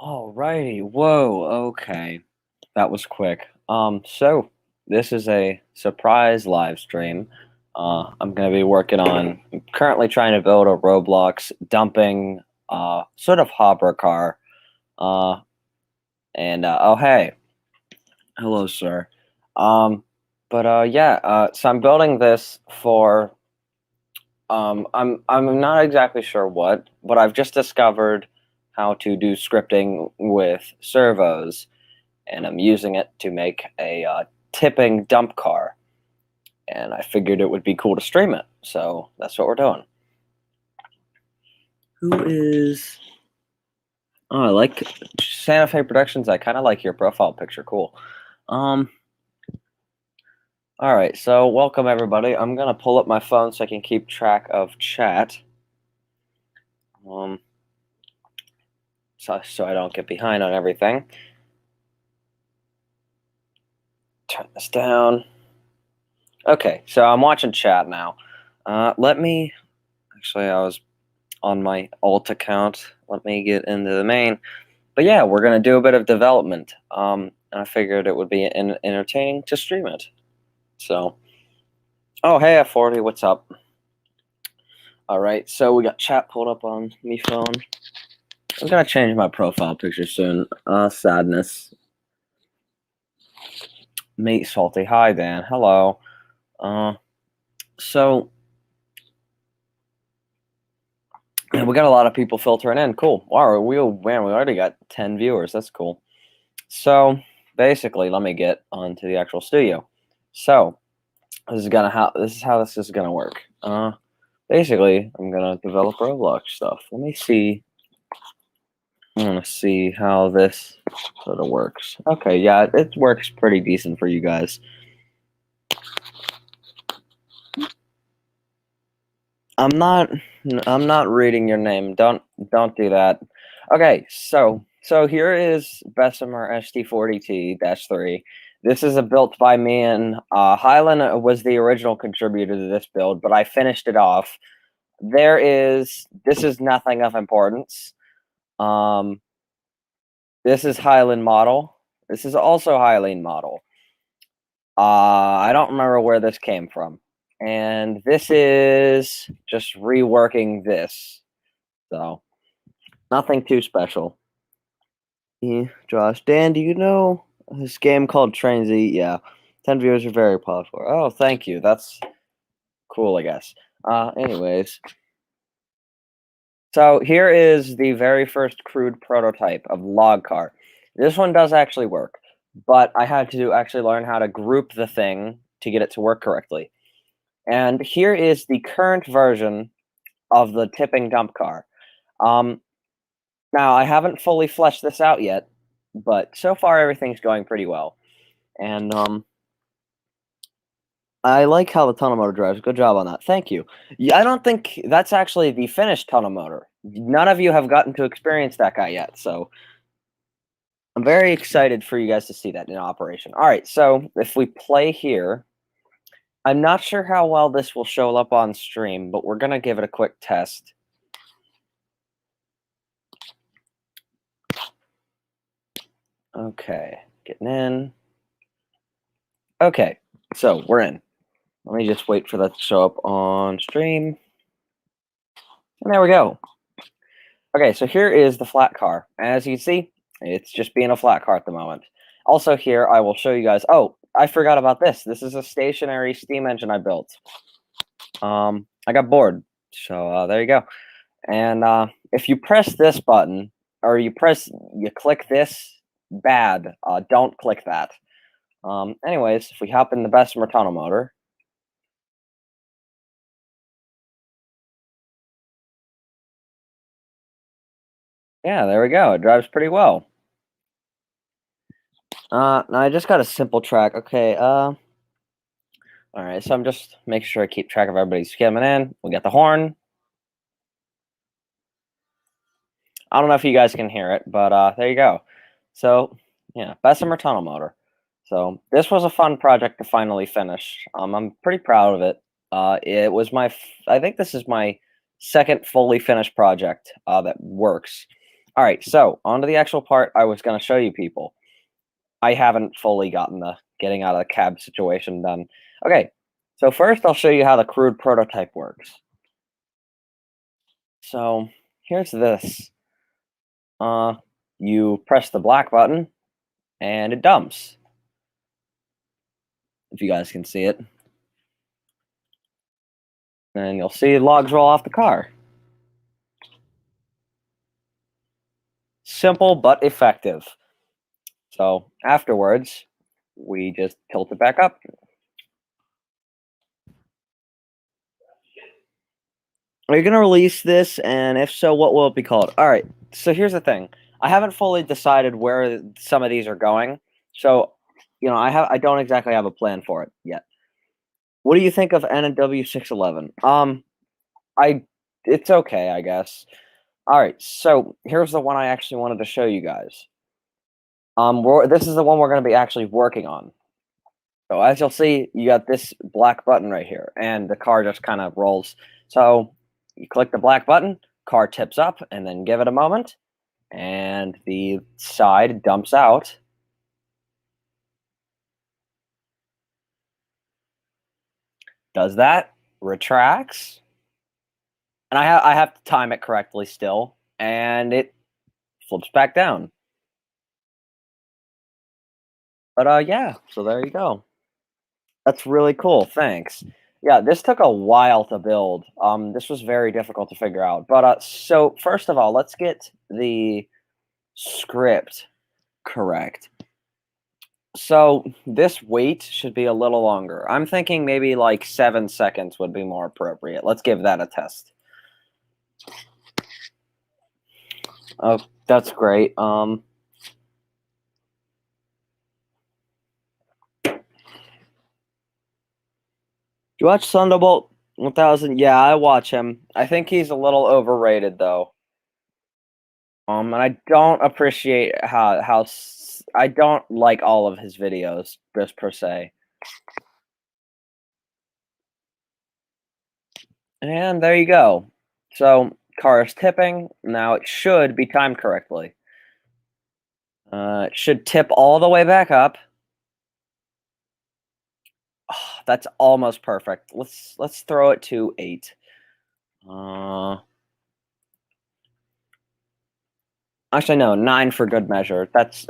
Alrighty. Whoa. Okay. That was quick. So this is a surprise live stream. I'm gonna be working on. I'm currently trying to build a Roblox dumping, sort of hopper car. Uh, and oh hey, hello sir. Um, yeah. So I'm building this for. I'm not exactly sure what, but I've just discovered how to do scripting with servos, and I'm using it to make a tipping dump car. And I figured it would be cool to stream it, so that's what we're doing. Who is? Oh, I like Santa Fe Productions. I kind of like your profile picture. Cool. Um. All right. So welcome everybody. I'm gonna pull up my phone so I can keep track of chat. Um. So I don't get behind on everything. Turn this down. Okay, so I'm watching chat now. Let me. Actually, I was on my alt account. Let me get into the main. But yeah, we're gonna do a bit of development. And I figured it would be entertaining to stream it. So, oh hey F40, what's up? All right, so we got chat pulled up on me phone. I'm gonna change my profile picture soon. Sadness. Mate salty. Hi Dan. Hello. So and we got a lot of people filtering in. Cool. Wow, we already got 10 viewers. That's cool. So basically, let me get onto the actual studio. So this is how this is gonna work. Basically, I'm gonna develop Roblox stuff. Let me see. I want to see how this sort of works. Okay, yeah, it works pretty decent for you guys. I'm not reading your name. Don't do that. Okay, so here is Bessemer ST40T-3. This is a built by me, and Highland was the original contributor to this build, but I finished it off. This is nothing of importance. This is Highland model. This is also Highland model. I don't remember where this came from. And this is just reworking this. So, nothing too special. Yeah, Josh. Dan, do you know this game called Train Z? Yeah. 10 viewers are very popular. Oh, thank you. That's cool, I guess. Anyways. So, here is the very first crude prototype of log car. This one does actually work, but I had to actually learn how to group the thing to get it to work correctly. And here is the current version of the tipping dump car. Now, I haven't fully fleshed this out yet, but so far everything's going pretty well. And I like how the tunnel motor drives. Good job on that. Thank you. Yeah, I don't think that's actually the finished tunnel motor. None of you have gotten to experience that guy yet, so I'm very excited for you guys to see that in operation. All right, so if we play here, I'm not sure how well this will show up on stream, but we're going to give it a quick test. Okay, getting in. Okay, so we're in. Let me just wait for that to show up on stream. And there we go. Okay, so here is the flat car. As you can see, it's just being a flat car at the moment. Also here, I will show you guys. Oh, I forgot about this. This is a stationary steam engine I built. I got bored, so there you go. And if you press this button, or you click this, bad. Don't click that. Anyways, if we hop in the Bessemer tunnel motor, yeah, there we go. It drives pretty well. Now I just got a simple track. Okay. All right. So I'm just making sure I keep track of everybody's skimming in. We got the horn. I don't know if you guys can hear it, but there you go. So yeah, Bessemer tunnel motor. So this was a fun project to finally finish. I'm pretty proud of it. It was I think this is my second fully finished project that works. All right, so on to the actual part I was going to show you people. I haven't fully gotten the getting out of the cab situation done. Okay, so first I'll show you how the crude prototype works. So here's this. You press the black button and it dumps. If you guys can see it. And you'll see logs roll off the car. Simple but effective. So afterwards, we just tilt it back up. Are you going to release this? And if so, what will it be called? All right. So here's the thing. I haven't fully decided where some of these are going. So, I don't exactly have a plan for it yet. What do you think of NW611? It's okay, I guess. All right. So here's the one I actually wanted to show you guys. This is the one we're going to be actually working on. So as you'll see, you got this black button right here, and the car just kind of rolls. So you click the black button, car tips up, and then give it a moment, and the side dumps out. Does that, retracts, and I have to time it correctly still, and it flips back down. But yeah, so there you go. That's really cool. Thanks. Yeah, this took a while to build. This was very difficult to figure out. But so first of all, let's get the script correct. So this wait should be a little longer. I'm thinking maybe like 7 seconds would be more appropriate. Let's give that a test. Oh, that's great. You watch Thunderbolt 1000? Yeah, I watch him. I think he's a little overrated though. And I don't appreciate I don't like all of his videos just per se. And there you go. So car is tipping. Now it should be timed correctly. It should tip all the way back up. Oh, that's almost perfect. Let's throw it to 8. Actually, no, 9 for good measure. That's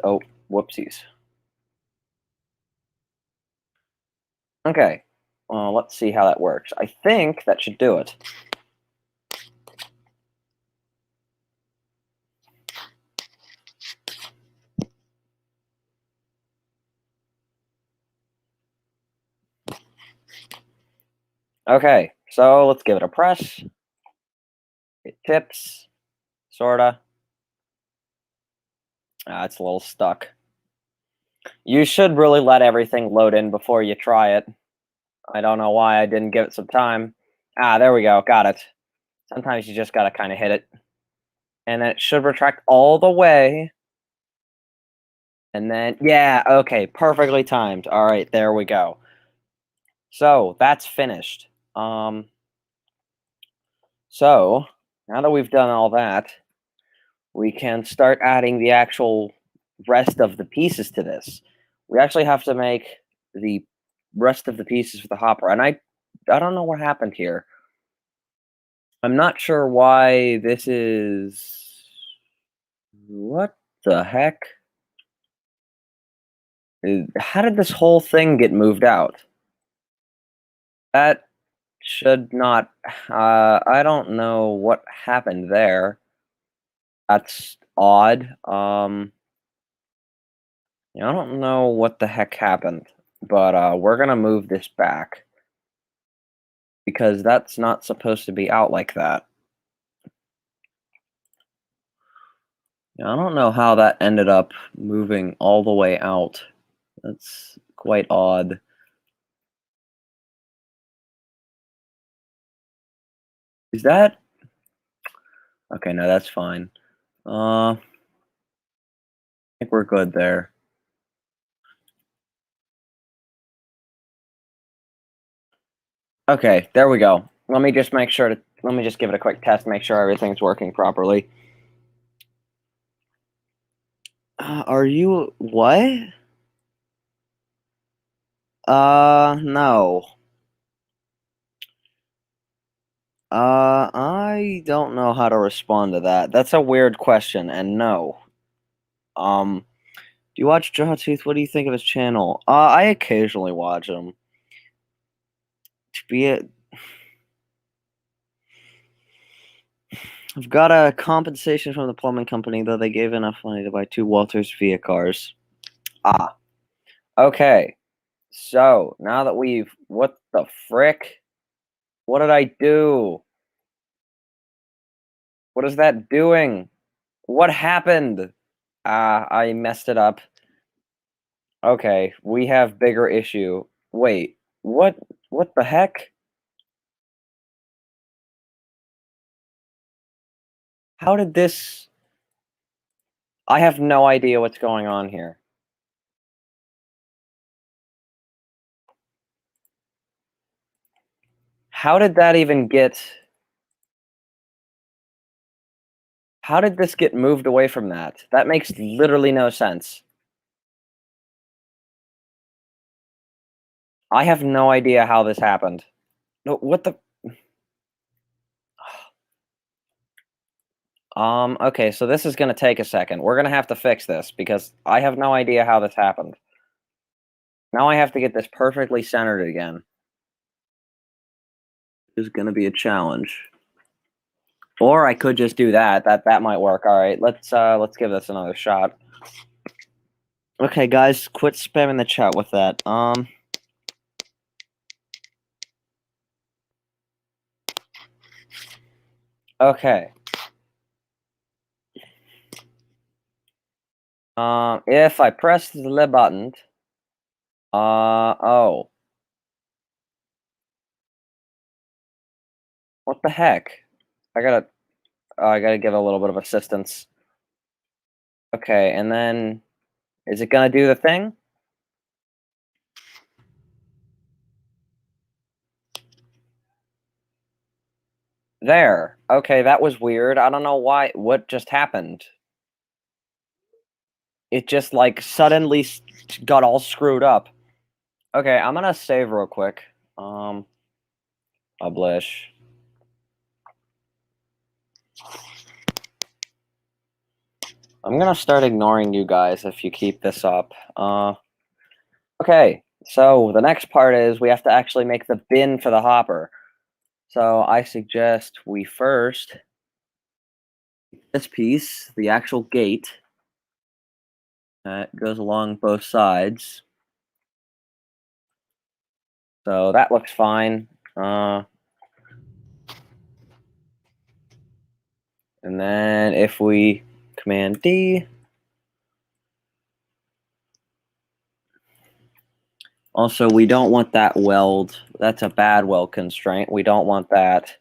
whoopsies. Okay, let's see how that works. I think that should do it. Okay, so let's give it a press. It tips, sorta. It's a little stuck. You should really let everything load in before you try it. I don't know why I didn't give it some time. There we go. Got it. Sometimes you just gotta kind of hit it. And then it should retract all the way. And then, yeah, okay, perfectly timed. All right, there we go. So that's finished. So now that we've done all that, we can start adding the actual rest of the pieces to this. We actually have to make the rest of the pieces for the hopper, and I don't know what happened here. I'm not sure why this is. What the heck? How did this whole thing get moved out? That should not. I don't know what happened there. That's odd. I don't know what the heck happened, but we're gonna move this back because that's not supposed to be out like that. I don't know how that ended up moving all the way out. That's quite odd. Is that okay? No, that's fine. I think we're good there. Okay, there we go. Let me just give it a quick test, make sure everything's working properly. Are you what? No. I don't know how to respond to that. That's a weird question, and no. Do you watch Jawtooth? What do you think of his channel? I occasionally watch him. To be it, I've got a compensation from the plumbing company, though they gave enough money to buy 2 Walters Via cars. Ah, okay. So, now that what the frick? What did I do? What is that doing? What happened? Ah, I messed it up. Okay, we have bigger issue. Wait, what the heck? How did this I have no idea what's going on here. How did that even get How did this get moved away from that? That makes literally no sense. I have no idea how this happened. No, what the okay, so this is gonna take a second. We're gonna have to fix this because I have no idea how this happened. Now I have to get this perfectly centered again. This is gonna be a challenge. Or I could just do that. That might work. All right, let's give this another shot. Okay, guys, quit spamming the chat with that. Okay. If I press the button, oh, what the heck? I gotta give a little bit of assistance. Okay, and then is it gonna do the thing? There. Okay, that was weird. I don't know why. What just happened? It just like suddenly got all screwed up. Okay, I'm gonna save real quick. Publish. I'm gonna start ignoring you guys if you keep this up. Okay, so the next part is we have to actually make the bin for the hopper. So I suggest we first this piece, the actual gate, that goes along both sides. So that looks fine. And then if we Command D, also we don't want that weld. That's a bad weld constraint. We don't want that.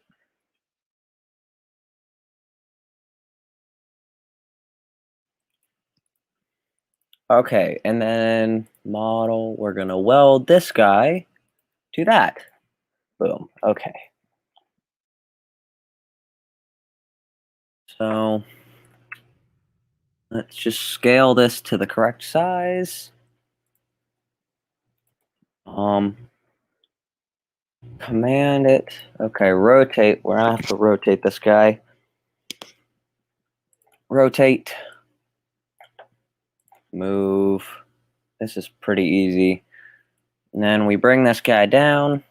Okay, and then model, we're gonna weld this guy to that. Boom. Okay. So let's just scale this to the correct size. Command it. Okay, rotate. We're gonna have to rotate this guy. Rotate. Move. This is pretty easy. And then we bring this guy down.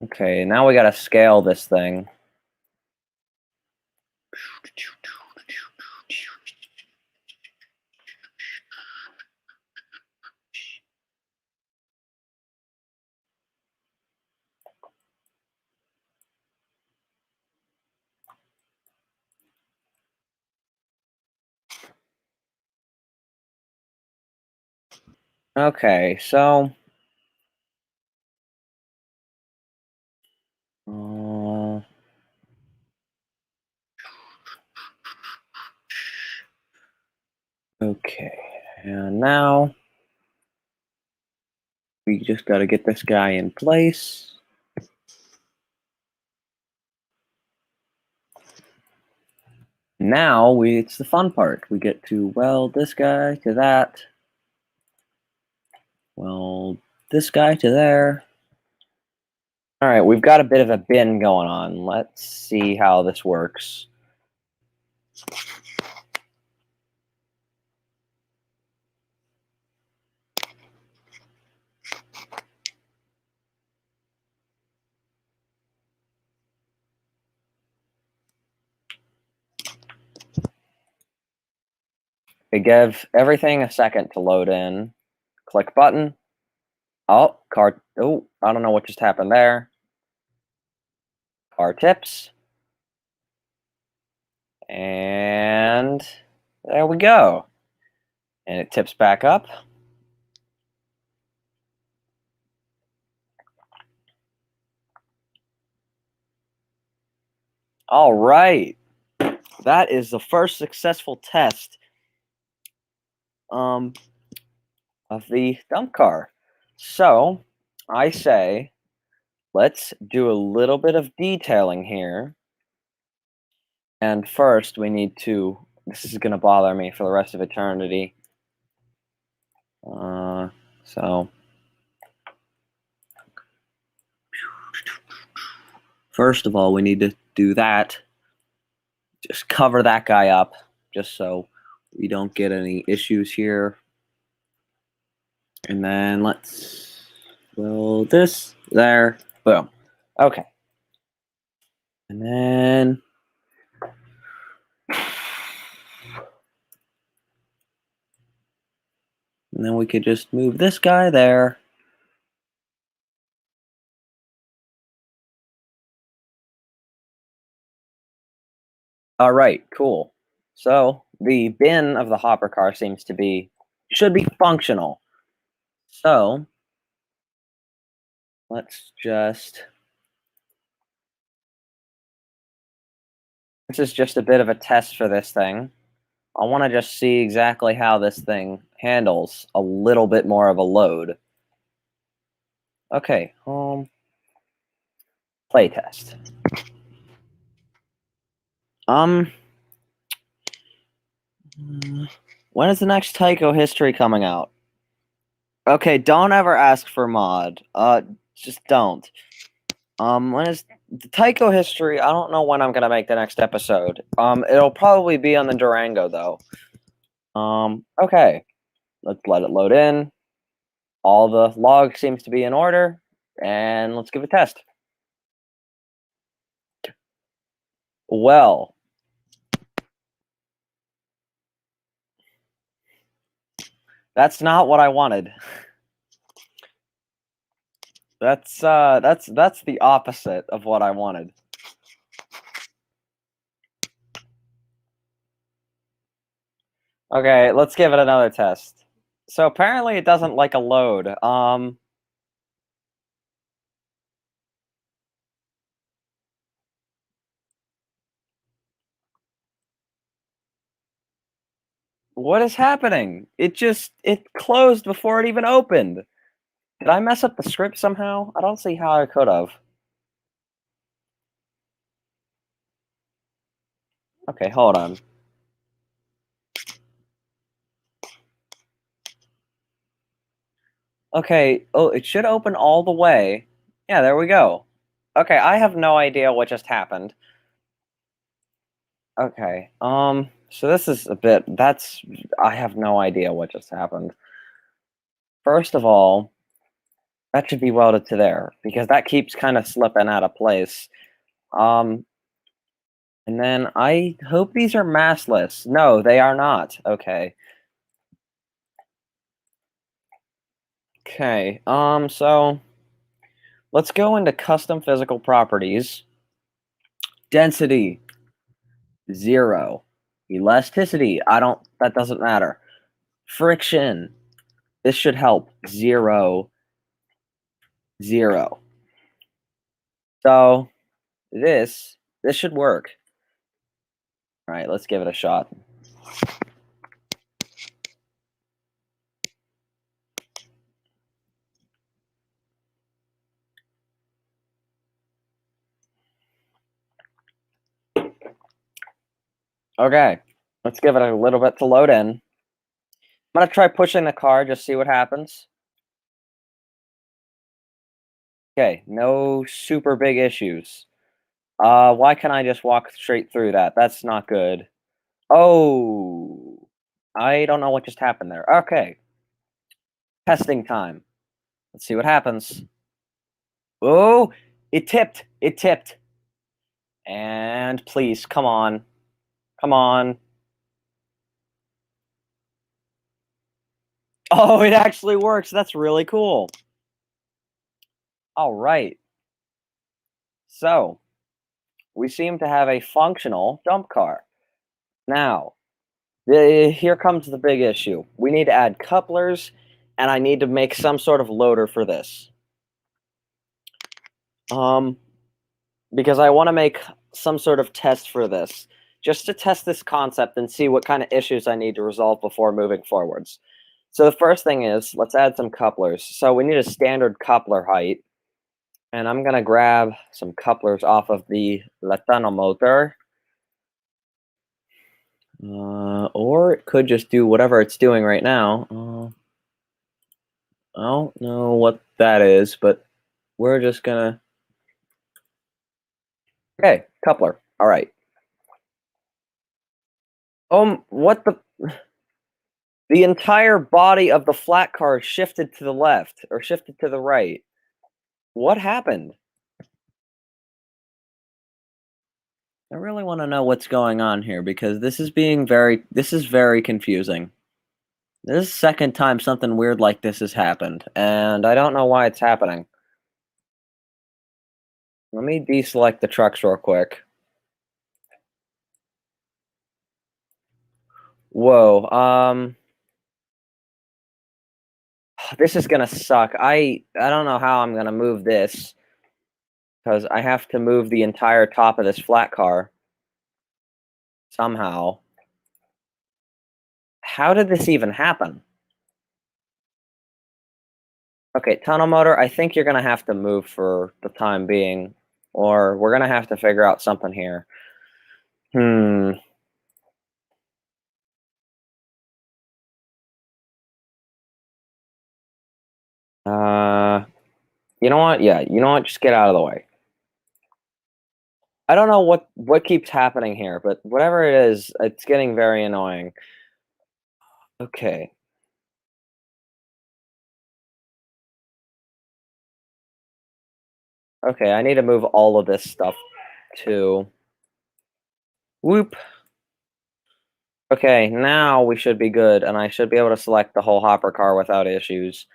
Okay, now we gotta scale this thing. Okay, so Okay, and now we just got to get this guy in place. Now it's the fun part. We get to weld this guy to that. Weld this guy to there. All right, we've got a bit of a bin going on. Let's see how this works. We give everything a second to load in. Click button. Oh, car. Oh, I don't know what just happened there. Car tips. And there we go. And it tips back up. All right. That is the first successful test of the dump car. So I say, let's do a little bit of detailing here. And first, we need to. This is going to bother me for the rest of eternity. So first of all, we need to do that. Just cover that guy up, just so we don't get any issues here. And then let's weld this there. Boom. Okay. And then we could just move this guy there. All right, cool. So the bin of the hopper car should be functional. So let's just. This is just a bit of a test for this thing. I want to just see exactly how this thing handles a little bit more of a load. Okay, playtest. When is the next Tycho history coming out? Okay, don't ever ask for mod. Just don't. When is the Tycho history? I don't know when I'm gonna make the next episode. It'll probably be on the Durango though. Okay. Let's let it load in. All the log seems to be in order, and let's give it a test. Well, that's not what I wanted. That's the opposite of what I wanted. Okay, let's give it another test. So apparently it doesn't like a load. What is happening? It closed before it even opened. Did I mess up the script somehow? I don't see how I could have. Okay, hold on. Okay, oh, it should open all the way. Yeah, there we go. Okay, I have no idea what just happened. Okay, so this is I have no idea what just happened. First of all, that should be welded to there, because that keeps kind of slipping out of place. And then I hope these are massless. No, they are not. Okay. Okay, so let's go into custom physical properties. Density, 0. Elasticity, that doesn't matter. Friction, this should help. 0, 0. So this should work. All right, let's give it a shot. Okay, let's give it a little bit to load in. I'm gonna try pushing the car, just see what happens. Okay, no super big issues. Why can't I just walk straight through that? That's not good. Oh, I don't know what just happened there. Okay, testing time. Let's see what happens. Oh, it tipped. It tipped. And please, come on. Come on. Oh, it actually works. That's really cool. All right. So, we seem to have a functional dump car. Now, here comes the big issue. We need to add couplers, and I need to make some sort of loader for this. Because I want to make some sort of test for this, just to test this concept and see what kind of issues I need to resolve before moving forwards. So the first thing is, let's add some couplers. So we need a standard coupler height, and I'm going to grab some couplers off of the Latano motor. Or it could just do whatever it's doing right now. I don't know what that is, but we're just gonna... Okay, coupler. All right. What the... The entire body of the flat car shifted to the left, or shifted to the right. What happened? I really want to know what's going on here, because this is very confusing. This is the second time something weird like this has happened, and I don't know why it's happening. Let me deselect the trucks real quick. Whoa, this is gonna suck. I don't know how I'm gonna move this, because I have to move the entire top of this flat car somehow. How did this even happen? Okay, tunnel motor, I think you're gonna have to move for the time being, or we're gonna have to figure out something here. Hmm. Uh, you know what? Yeah, you know what? Just get out of the way. I don't know what keeps happening here, but whatever it is, it's getting very annoying. Okay. Okay, I need to move all of this stuff too. Whoop. Okay, now we should be good, and I should be able to select the whole hopper car without issues.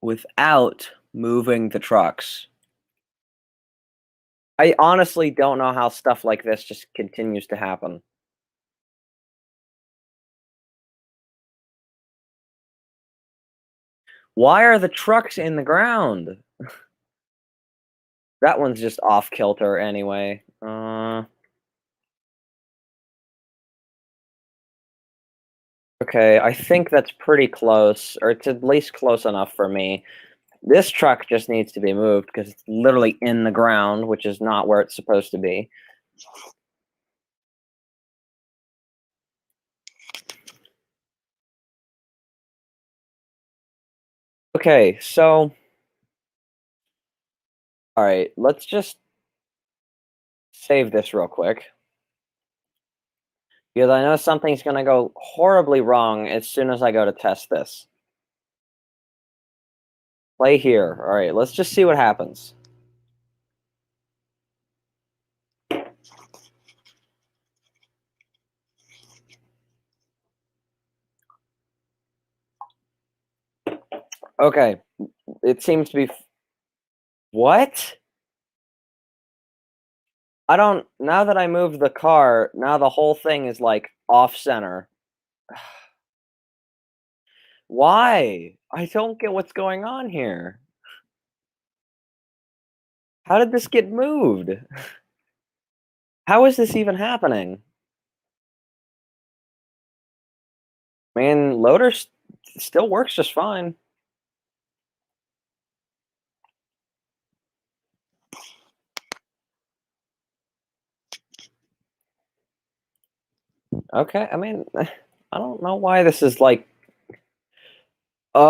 Without moving the trucks. I honestly don't know how stuff like this just continues to happen. Why are the trucks in the ground? That one's just off kilter anyway. Okay, I think that's pretty close, or it's at least close enough for me. This truck just needs to be moved because it's literally in the ground, which is not where it's supposed to be. Okay, so... Alright, let's just save this real quick. Because I know something's going to go horribly wrong as soon as I go to test this. Play here. Alright, let's just see what happens. Okay, it seems to be... What? I don't... Now that I moved the car, now the whole thing is, like, off-center. Why? I don't get what's going on here. How did this get moved? How is this even happening? Man, loader still works just fine. Okay, I mean, I don't know why this is like. Oh,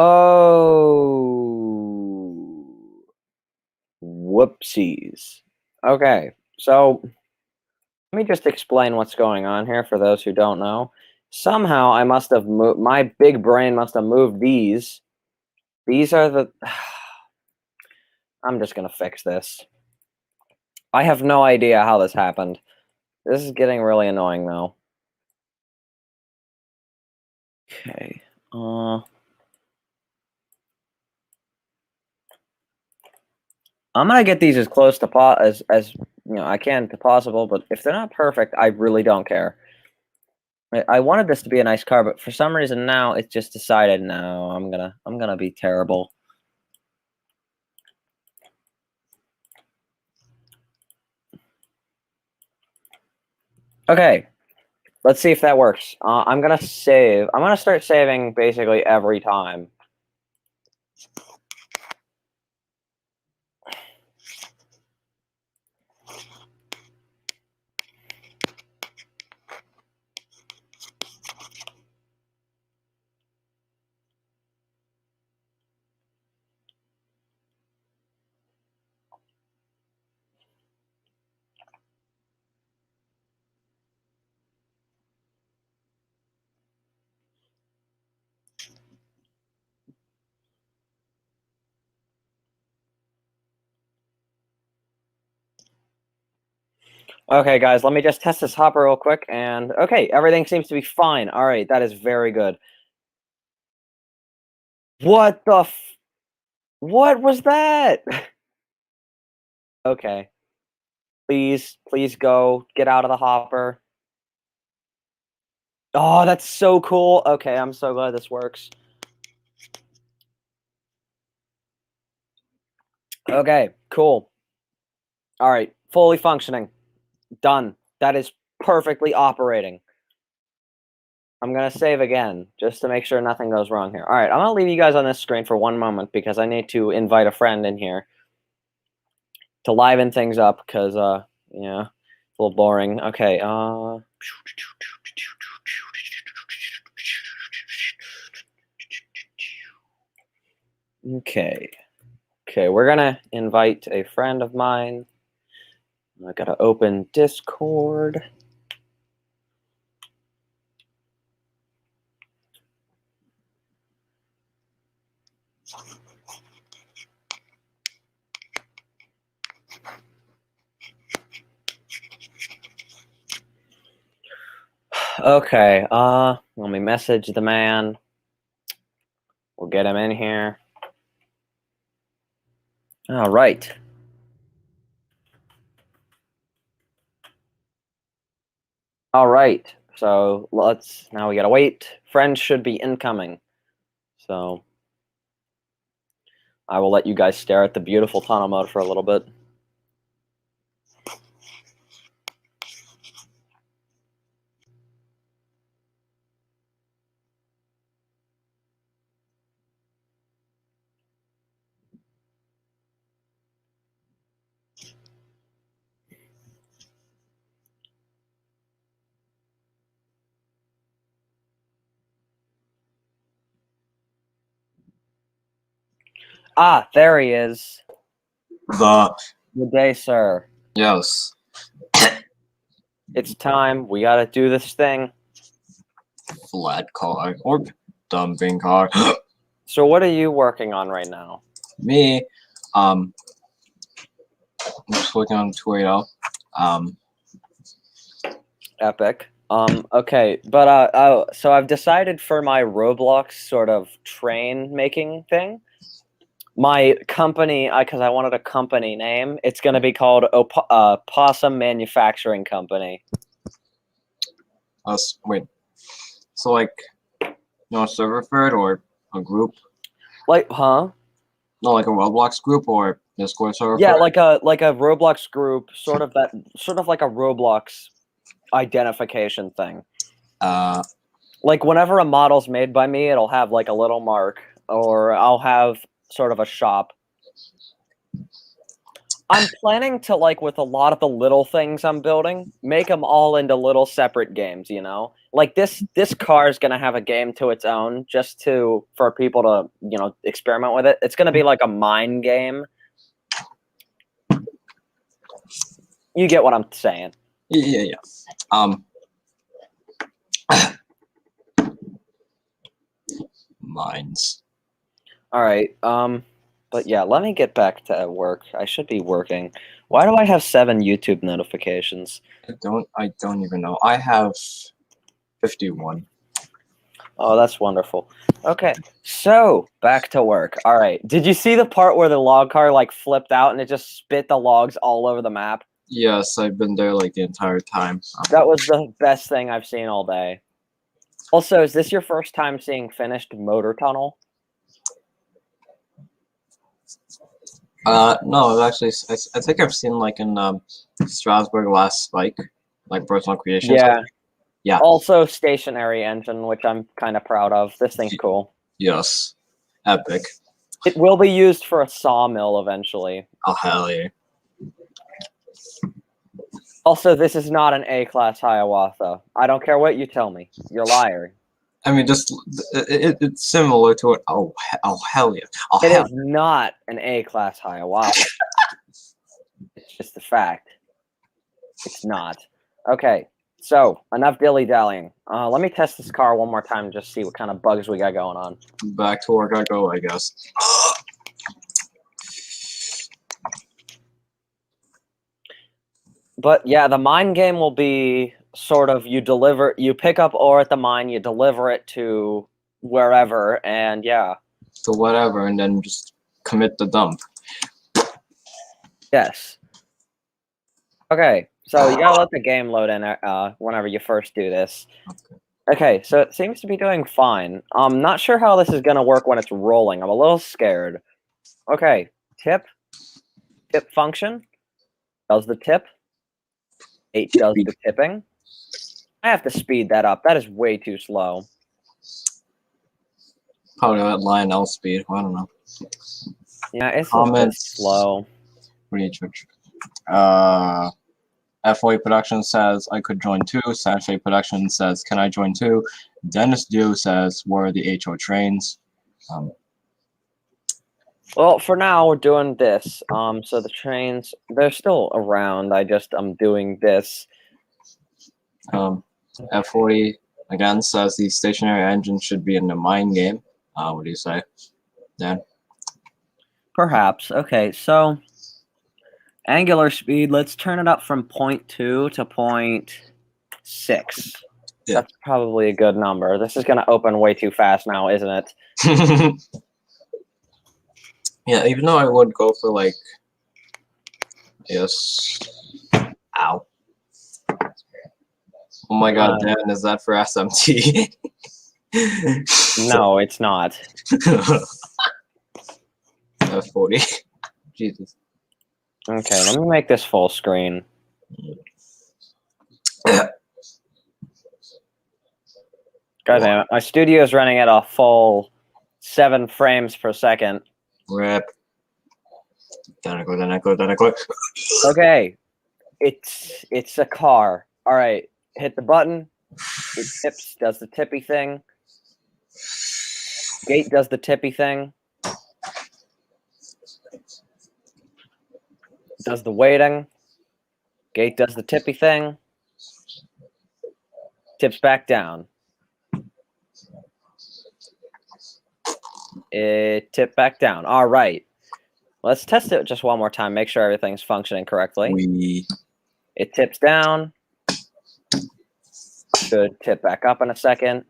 whoopsies. Okay, so let me just explain what's going on here for those who don't know. Somehow I must have moved, my big brain must have moved these. These are the. I'm just gonna fix this. I have no idea how this happened. This is getting really annoying though. Okay. I'm gonna get these as close to as I can to possible, but if they're not perfect, I really don't care. I wanted this to be a nice car, but for some reason now it's just decided no, I'm gonna be terrible. Okay, let's see if that works. I'm gonna save. I'm gonna start saving basically every time. Okay, guys, let me just test this hopper real quick. And okay, everything seems to be fine. All right, that is very good. What the what was that? Okay. Please go. Get out of the hopper. Oh, that's so cool. Okay, I'm so glad this works. Okay, cool. All right, fully functioning. Done. That is perfectly operating. I'm going to save again just to make sure nothing goes wrong here. All right, I'm going to leave you guys on this screen for one moment because I need to invite a friend in here to liven things up because, yeah, it's a little boring. Okay, Okay, we're going to invite a friend of mine. I got to open Discord. Okay, let me message the man. We'll get him in here. All right. All right. So now we gotta wait. Friends should be incoming. So I will let you guys stare at the beautiful tunnel mode for a little bit. Ah, there he is. Good day, sir. Yes. It's time. We gotta do this thing. Flat car or dumping car. So what are you working on right now? Me, I'm just working on 280. Epic. Okay, but so I've decided for my Roblox sort of train making thing. My company, because I wanted a company name, it's going to be called Possum Manufacturing Company. Wait. So like, a server for it or a group? Like, huh? No, like a Roblox group or Discord server. Yeah, for it? like a Roblox group, sort of like a Roblox identification thing. Like whenever a model's made by me, it'll have like a little mark, or I'll have sort of a shop. I'm planning to, like, with a lot of the little things I'm building, make them all into little separate games, you know? Like, this car is gonna have a game to its own just for people to, you know, experiment with it. It's gonna be like a mine game. You get what I'm saying. Yeah. Mines. Alright, but yeah, let me get back to work. I should be working. Why do I have 7 YouTube notifications? I don't even know. I have 51. Oh, that's wonderful. Okay, so back to work. All right. Did you see the part where the log car like flipped out and it just spit the logs all over the map? Yes, I've been there like the entire time. That was the best thing I've seen all day. Also, is this your first time seeing finished motor tunnel? No, actually, I think I've seen like in Strasbourg last Spike, like personal creations. Yeah. Yeah. Also, stationary engine, which I'm kind of proud of. This thing's cool. Yes. Epic. It will be used for a sawmill eventually. Oh, hell yeah. Also, this is not an A-class Hiawatha. I don't care what you tell me. You're a liar. I mean, just it's similar to it. Oh, hell yeah. Oh, It hell. is not an A-class Hiawatha. It's just a fact. It's not. Okay, so enough dilly-dallying. Let me test this car one more time and just see what kind of bugs we got going on. Back to work I go, I guess. But yeah, the mine game will be sort of you pick up ore at the mine, you deliver it to wherever, and yeah. To whatever, and then just commit the dump. Yes. Okay, so you gotta let the game load in whenever you first do this. Okay, so it seems to be doing fine. I'm not sure how this is gonna work when it's rolling. I'm a little scared. Okay, tip function, does the tip. 8 does the tipping. I have to speed that up. That is way too slow. Probably at Lionel speed. I don't know. Yeah, it's Comments. just slow. What do you judge? F8 Production says I could join too. Sanfei Production says can I join too? Dennis Dew says where are the HO trains? Well, for now we're doing this. So the trains they're still around. I'm doing this. F40 again says the stationary engine should be in the mine game. What do you say, Dan? Perhaps. Okay, so angular speed, let's turn it up from 0.2 to 0.6. Yeah. That's probably a good number. This is going to open way too fast now, isn't it? Yeah, even though I would go for like, yes, ow. Oh my god, Dan, is that for SMT? No, it's not. F40. Jesus. Okay, let me make this full screen. God damn it. My studio is running at a full 7 frames per second. Rip. Then I go. Okay. It's a car. Alright. Hit the button. It tips, does the tippy thing. Gate does the tippy thing. Does the waiting. Gate does the tippy thing. Tips back down. It tipped back down. All right. Let's test it just one more time. Make sure everything's functioning correctly. It tips down. Should tip back up in a second.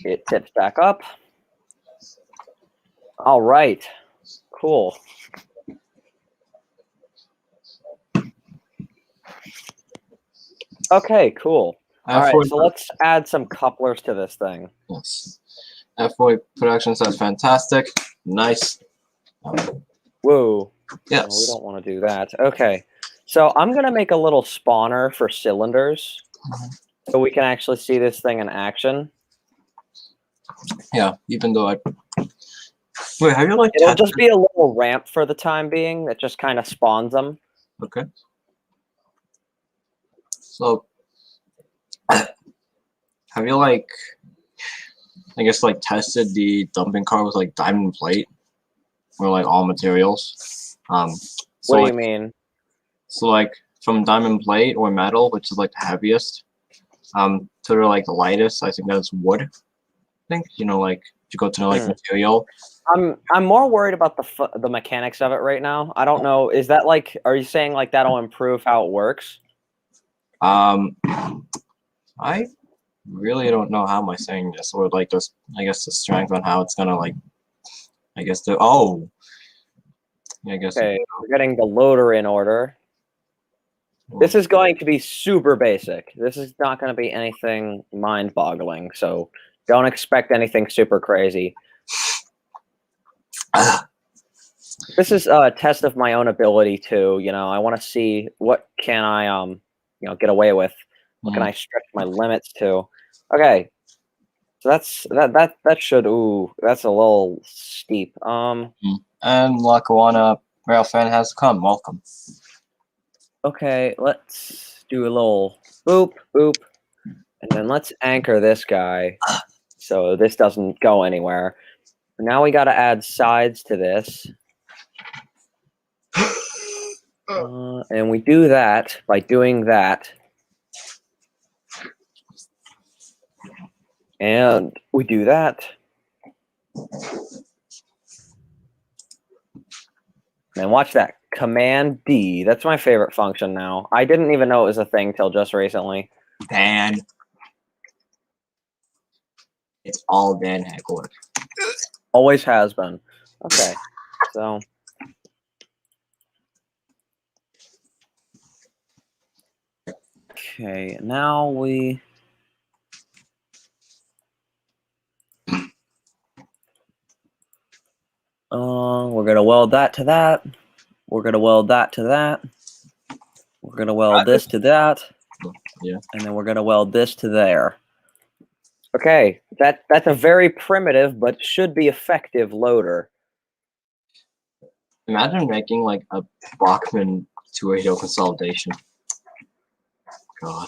It tips back up. All right. Cool. Okay, cool. All right, so let's add some couplers to this thing. Yes. F40 Production says fantastic. Nice. Whoa. Yes. No, we don't want to do that. Okay. So I'm going to make a little spawner for cylinders so we can actually see this thing in action. Yeah, even though I Wait, have you like It'll tested? just be a little ramp for the time being that just kind of spawns them. Okay. So, have you like, I guess like tested the dumping car with like diamond plate or like all materials? So What do like, you mean? so like from diamond plate or metal, which is like the heaviest, to the like the lightest, I think that's wood. I think like to go to like Hmm. material. I'm more worried about the mechanics of it right now. I don't know. Is that like? Are you saying like that'll improve how it works? Um, I really don't know how am I saying this, or like just I guess the strength on how it's gonna like I guess the I guess Okay, we're getting the loader in order. This is going to be super basic. This is not going to be anything mind-boggling, so don't expect anything super crazy. This is a test of my own ability too. I want to see what can I get away with. What can I stretch my limits to? Okay, so that should that's a little steep. And Lackawanna Rail fan has come. Welcome. Okay, let's do a little boop boop, and then let's anchor this guy so this doesn't go anywhere. Now we got to add sides to this. And we do that by doing that. And we do that. And watch that. Command D. That's my favorite function now. I didn't even know it was a thing till just recently. Dan. It's all Dan Heckler. Always has been. Okay. So. Okay. Now we. We're going to weld that to that. We're going to weld that to that. We're going to weld this to that. Yeah. And then we're going to weld this to there. Okay, that's a very primitive but should be effective loader. Imagine making like a Bachman 280 consolidation. God.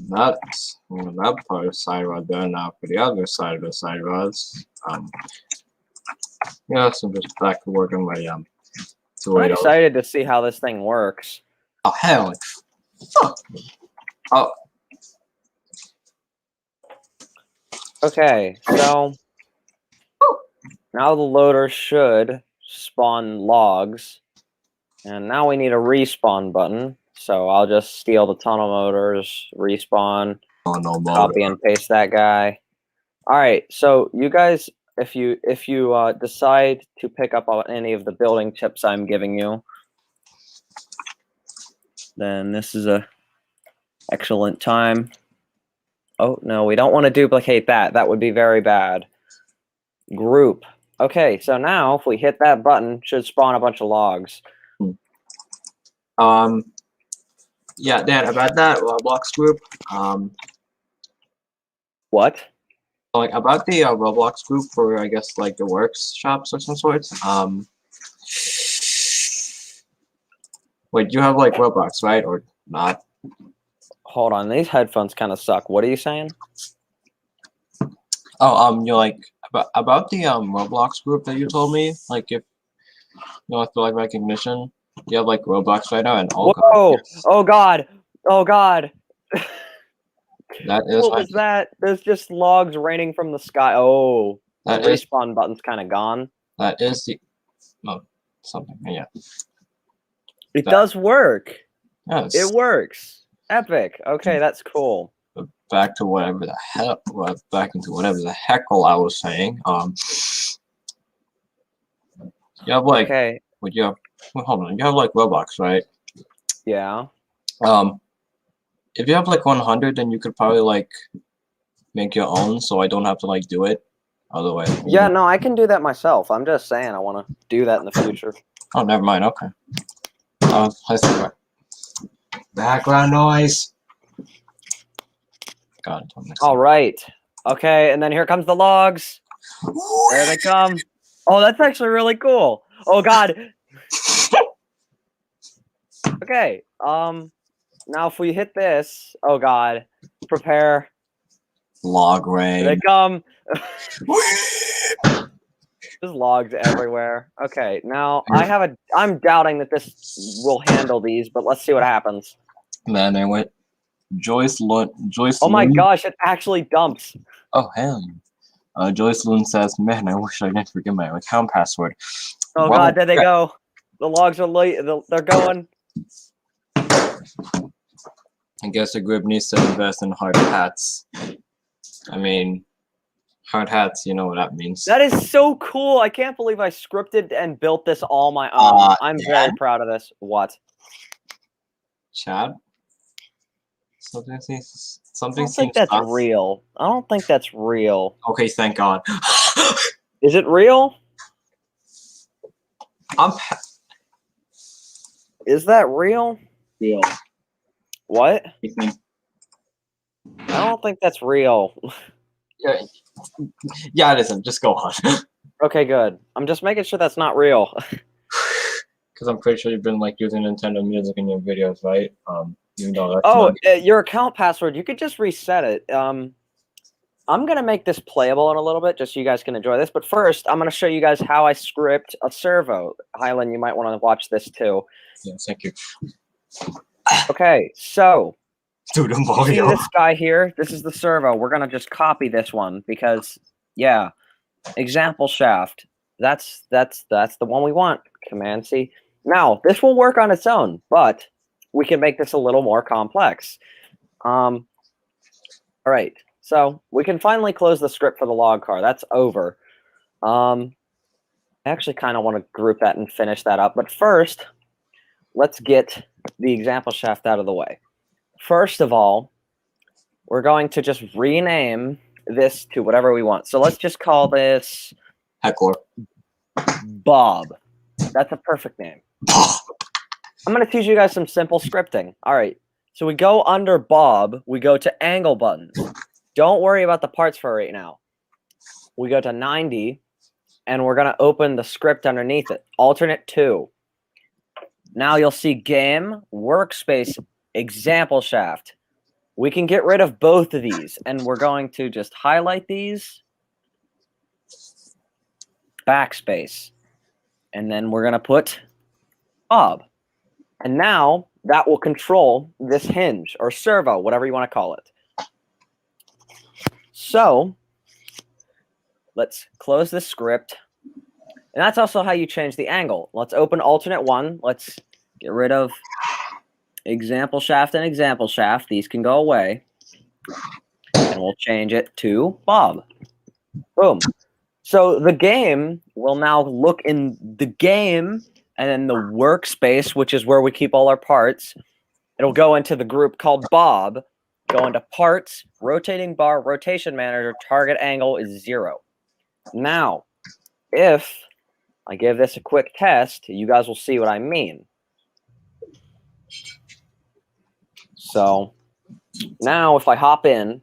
That's that part of the side rod there. Now for the other side of the side rods. Yeah, so I'm just back to work on my I'm 280. excited to see how this thing works. Oh hell. Fuck. Oh. Okay, so now the loader should spawn logs, and now we need a respawn button. So I'll just steal the tunnel motors, respawn, Oh no, copy and paste that guy. All right, so you guys, if you decide to pick up on any of the building tips I'm giving you, then this is a excellent time. Oh no, we don't want to duplicate that. That would be very bad. Group. Okay, so now if we hit that button, it should spawn a bunch of logs. Yeah, Dan, about that Roblox group. What? Like about the Roblox group for I guess like the workshops of some sorts. Wait, you have like Roblox, right, or not? Hold on, these headphones kind of suck. What are you saying? Oh, you're like about the Roblox group that you told me. Like if like for like recognition, you have like Roblox right now, and oh god, Whoa! yes. Oh god! Oh god! That is What was that? There's just logs raining from the sky. Oh, the that is respawn button's kind of gone. that is the something. Yeah, It that, does work. yes. It works. Epic. Okay, that's cool. Back to whatever the hell. Back into whatever the heckle I was saying. You have like. Okay. What you have? Well, hold on. You have like Roblox, right? Yeah. If you have like 100, then you could probably like make your own, so I don't have to like do it. Otherwise. Yeah, no, I can do that myself. I'm just saying I want to do that in the future. Oh, never mind. Okay. Let's see. Background noise. God, don't mess All up. right. Okay, and then here comes the logs. There they come. Oh, that's actually really cool. Oh God. Okay. Now if we hit this, oh God, prepare. Log Here they rain. come. There's logs everywhere. Okay, now I'm doubting that this will handle these, but let's see what happens. Man, I went. Joyce Oh my Lynn. gosh, it actually dumps. Oh hell. Joyce Lynn says, "Man, I wish I didn't forget my account password." Oh Well, God, there they go. The logs are late. They're going. I guess the group needs to invest in hard hats. I mean, hard hats, you know what that means. That is so cool. I can't believe I scripted and built this all my own. I'm very proud of this. What? Chad? Something I seems don't think that's sus. real. I don't think that's real. Okay, thank God. Is it real? Is that real? Real. What? I don't think that's real. Yeah, it isn't. Just go on. Okay, good. I'm just making sure that's not real. Because I'm pretty sure you've been like using Nintendo Music in your videos, right? Even though that's Oh, not... your account password, you could just reset it. I'm going to make this playable in a little bit just so you guys can enjoy this. But first, I'm going to show you guys how I script a servo. Hyland, you might want to watch this too. Yeah, thank you. Okay, so Dude, you see this guy here? This is the servo. We're going to just copy this one because, yeah, example shaft. That's the one we want. Command C. Now, this will work on its own, but we can make this a little more complex. All right. So we can finally close the script for the log car. That's over. I actually kind of want to group that and finish that up. But first, let's get the example shaft out of the way. First of all, we're going to just rename this to whatever we want. So let's just call this Heckler. Bob. That's a perfect name. I'm going to teach you guys some simple scripting. All right. So we go under Bob. We go to angle buttons. Don't worry about the parts for right now. We go to 90, and we're going to open the script underneath it. Alternate 2. Now you'll see game, workspace, example shaft. We can get rid of both of these, and we're going to just highlight these, backspace, and then we're going to put Bob. And now that will control this hinge or servo, whatever you want to call it. So let's close this script. And that's also how you change the angle. Let's open alternate 1. Let's get rid of example shaft and example shaft. These can go away. And we'll change it to Bob. Boom. So the game will now look in the game and then the workspace, which is where we keep all our parts. It'll go into the group called Bob, go into parts, rotating bar, rotation manager, target angle is 0. Now, if I give this a quick test, you guys will see what I mean. So now if I hop in,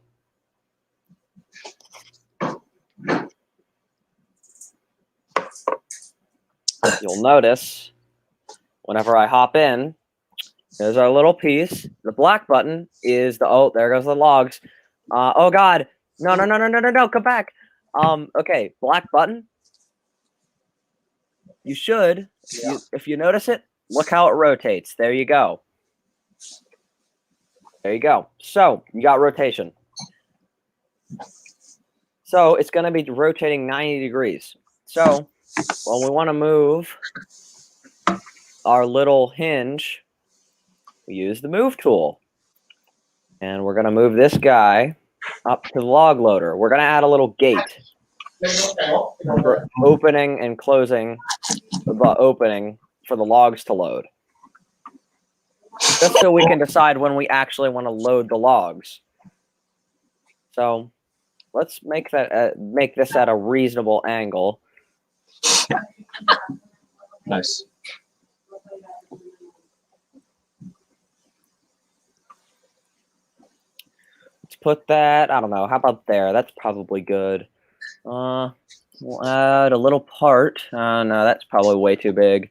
you'll notice whenever I hop in, there's our little piece. The black button is the, oh, there goes the logs. Oh God, no, come back. Okay, black button. You should, if you notice it, look how it rotates. There you go. There you go. So you got rotation. So it's going to be rotating 90 degrees. So when we want to move our little hinge, we use the move tool. And we're going to move this guy up to the log loader. We're going to add a little gate for opening and closing the opening for the logs to load. Just so we can decide when we actually want to load the logs. So let's make that make this at a reasonable angle. Nice. Let's put that, I don't know, how about there? That's probably good. We'll add a little part. No, that's probably way too big.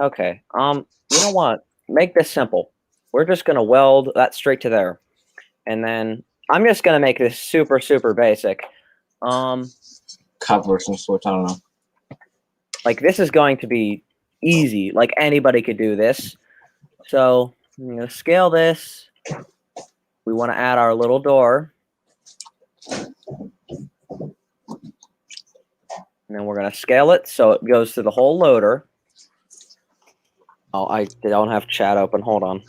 Okay, you know what? Make this simple. We're just gonna weld that straight to there. And then I'm just gonna make this super, super basic. Cover some sort. I don't know. Like this is going to be easy. Like anybody could do this. So I'm gonna scale this. We want to add our little door. And then we're gonna scale it so it goes to the whole loader. Oh, I don't have chat open. Hold on.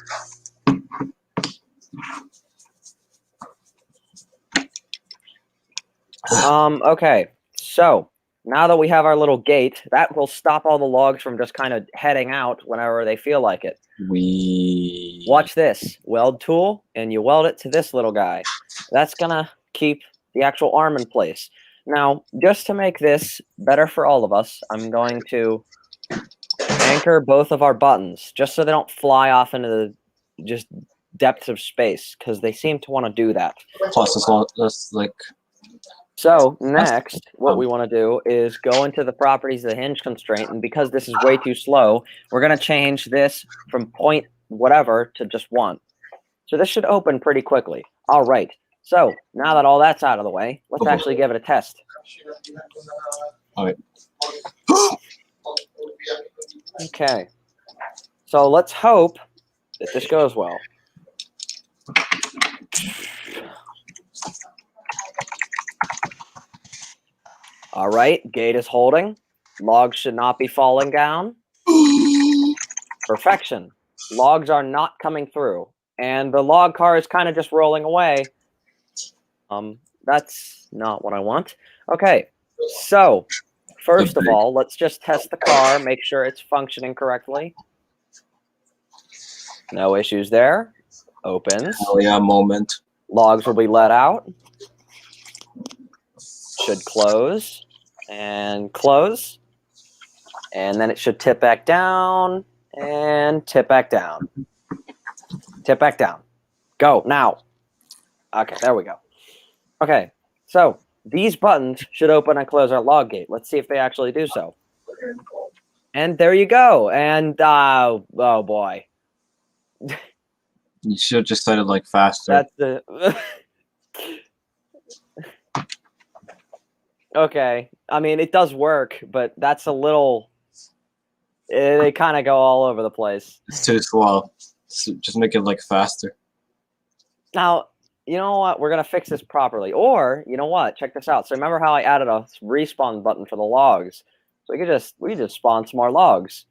Okay, so now that we have our little gate, that will stop all the logs from just kind of heading out whenever they feel like it. Watch this. Weld tool, and you weld it to this little guy. That's gonna keep the actual arm in place. Now, just to make this better for all of us, I'm going to anchor both of our buttons, just so they don't fly off into the just depths of space, because they seem to want to do that. Plus, this like. So next, what we want to do is go into the properties of the hinge constraint, and because this is way too slow, we're going to change this from point whatever to just 1. So this should open pretty quickly. All right. So now that all that's out of the way, let's actually give it a test. All right. Okay. So let's hope that this goes well. All right, gate is holding. Logs should not be falling down. Perfection. Logs are not coming through. And the log car is kind of just rolling away. That's not what I want. Okay, so first of all, let's just test the car, make sure it's functioning correctly. No issues there. Opens. Hell yeah, moment. Logs will be let out. Should close and close. And then it should tip back down and tip back down. Tip back down. Go now. Okay, there we go. Okay, so these buttons should open and close our log gate. Let's see if they actually do so. And there you go. And oh boy. You should have just said it like faster. That's the Okay. I mean, it does work, but that's a little they kind of go all over the place. It's too slow. So just make it like faster. Now, you know what? We're going to fix this properly. Or, you know what? Check this out. So remember how I added a respawn button for the logs? So we could just spawn some more logs.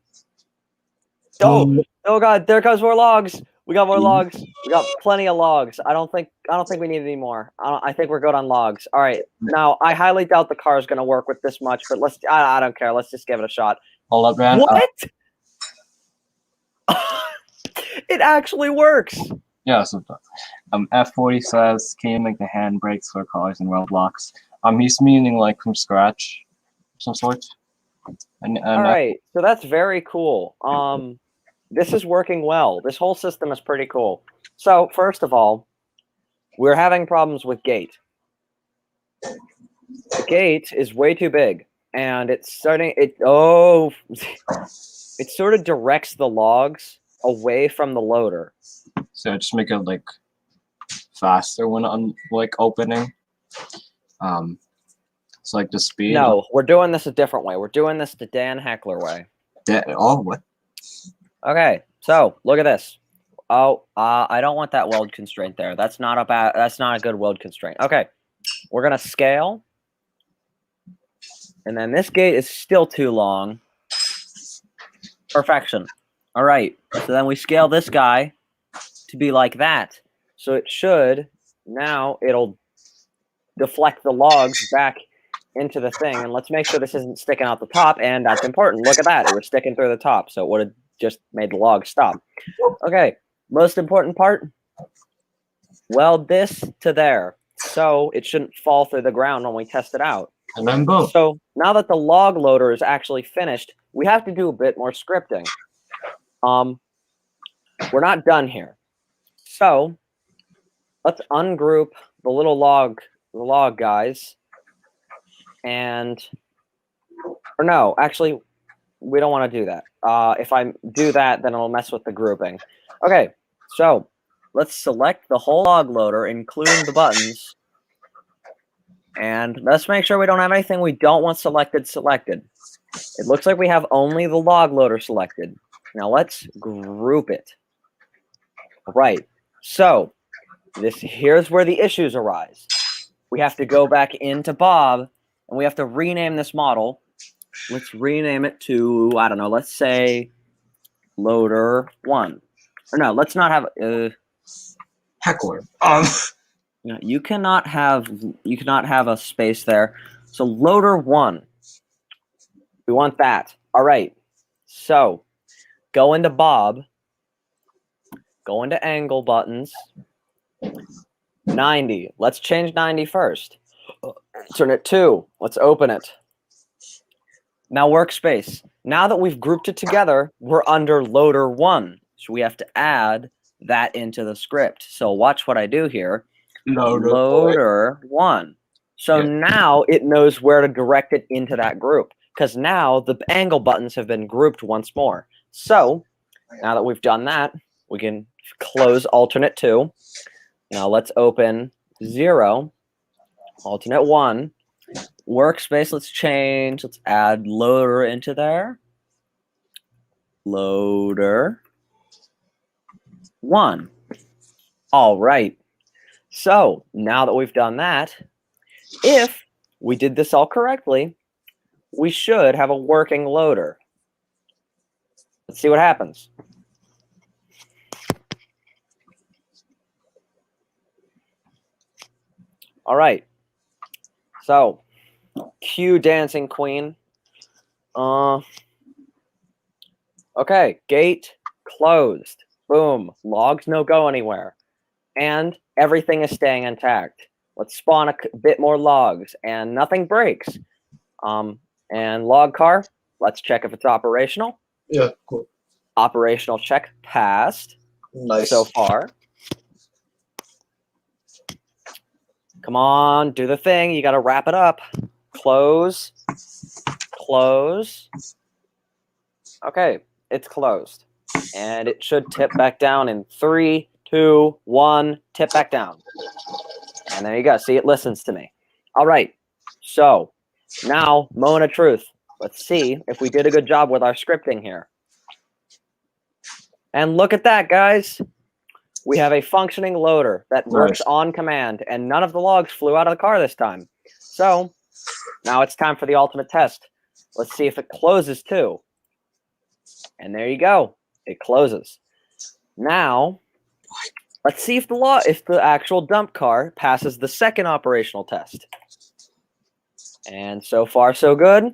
Oh god, there goes more logs. We got more logs. We got plenty of logs. I don't think we need any more. I think we're good on logs. All right. Now, I highly doubt the car is going to work with this much, but I don't care. Let's just give it a shot. Hold up, man. What? It actually works. Yeah, so F40 says, can you make the handbrakes for cars in Roblox? He's meaning like from scratch, some sort. And all right, so that's very cool. This is working well. This whole system is pretty cool. So first of all, we're having problems with gate. The gate is way too big, and it's starting. It sort of directs the logs away from the loader. So just make it like faster when I'm like opening. It's like the speed. No, we're doing this a different way. We're doing this the Dan Heckler way. What? Okay, so look at this. Oh, I don't want that weld constraint there. That's not a good weld constraint. Okay, we're gonna scale, and then this gate is still too long. Perfection. All right, so then we scale this guy to be like that. So it should, now it'll deflect the logs back into the thing. And let's make sure this isn't sticking out the top, and that's important. Look at that, it was sticking through the top, so it would have just made the log stop. Okay, most important part, weld this to there. So it shouldn't fall through the ground when we test it out. And then boom. So now that the log loader is actually finished, we have to do a bit more scripting. We're not done here. So let's ungroup the little log guys, and or no, actually, we don't want to do that. If I do that, then it'll mess with the grouping. Okay, so let's select the whole log loader, including the buttons, and let's make sure we don't have anything we don't want selected. It looks like we have only the log loader selected. Now let's group it. All right, so here's where the issues arise. We have to go back into Bob, and we have to rename this model. Let's rename it to, I don't know, let's say loader 1. Or no, let's not have Heckler. no, you cannot have a space there. So loader 1. We want that. All right. So go into Bob, go into angle buttons. 90. Let's change 90 first. Turn it 2. Let's open it. Now workspace. Now that we've grouped it together, we're under loader 1. So we have to add that into the script. So watch what I do here. Loader 1. So now it knows where to direct it into that group, because now the angle buttons have been grouped once more. So now that we've done that, we can close alternate 2. Now let's open 0, alternate 1. Workspace, let's add loader into there. Loader 1. All right. So now that we've done that, if we did this all correctly, we should have a working loader. Let's see what happens. All right. So, cue Dancing Queen. Okay, gate closed. Boom. Logs no go anywhere. And everything is staying intact. Let's spawn a bit more logs, and nothing breaks. And log car, let's check if it's operational. Yeah, cool. Operational check passed. Nice. So far. Come on, do the thing. You got to wrap it up. Close. Close. Okay, it's closed. And it should tip back down in 3, 2, 1. Tip back down. And there you go. See, it listens to me. All right. So now, moment of truth. Let's see if we did a good job with our scripting here. And look at that, guys. We have a functioning loader that works on command, and none of the logs flew out of the car this time. So now it's time for the ultimate test. Let's see if it closes too. And there you go. It closes. Now, let's see if the actual dump car passes the second operational test. And so far, so good.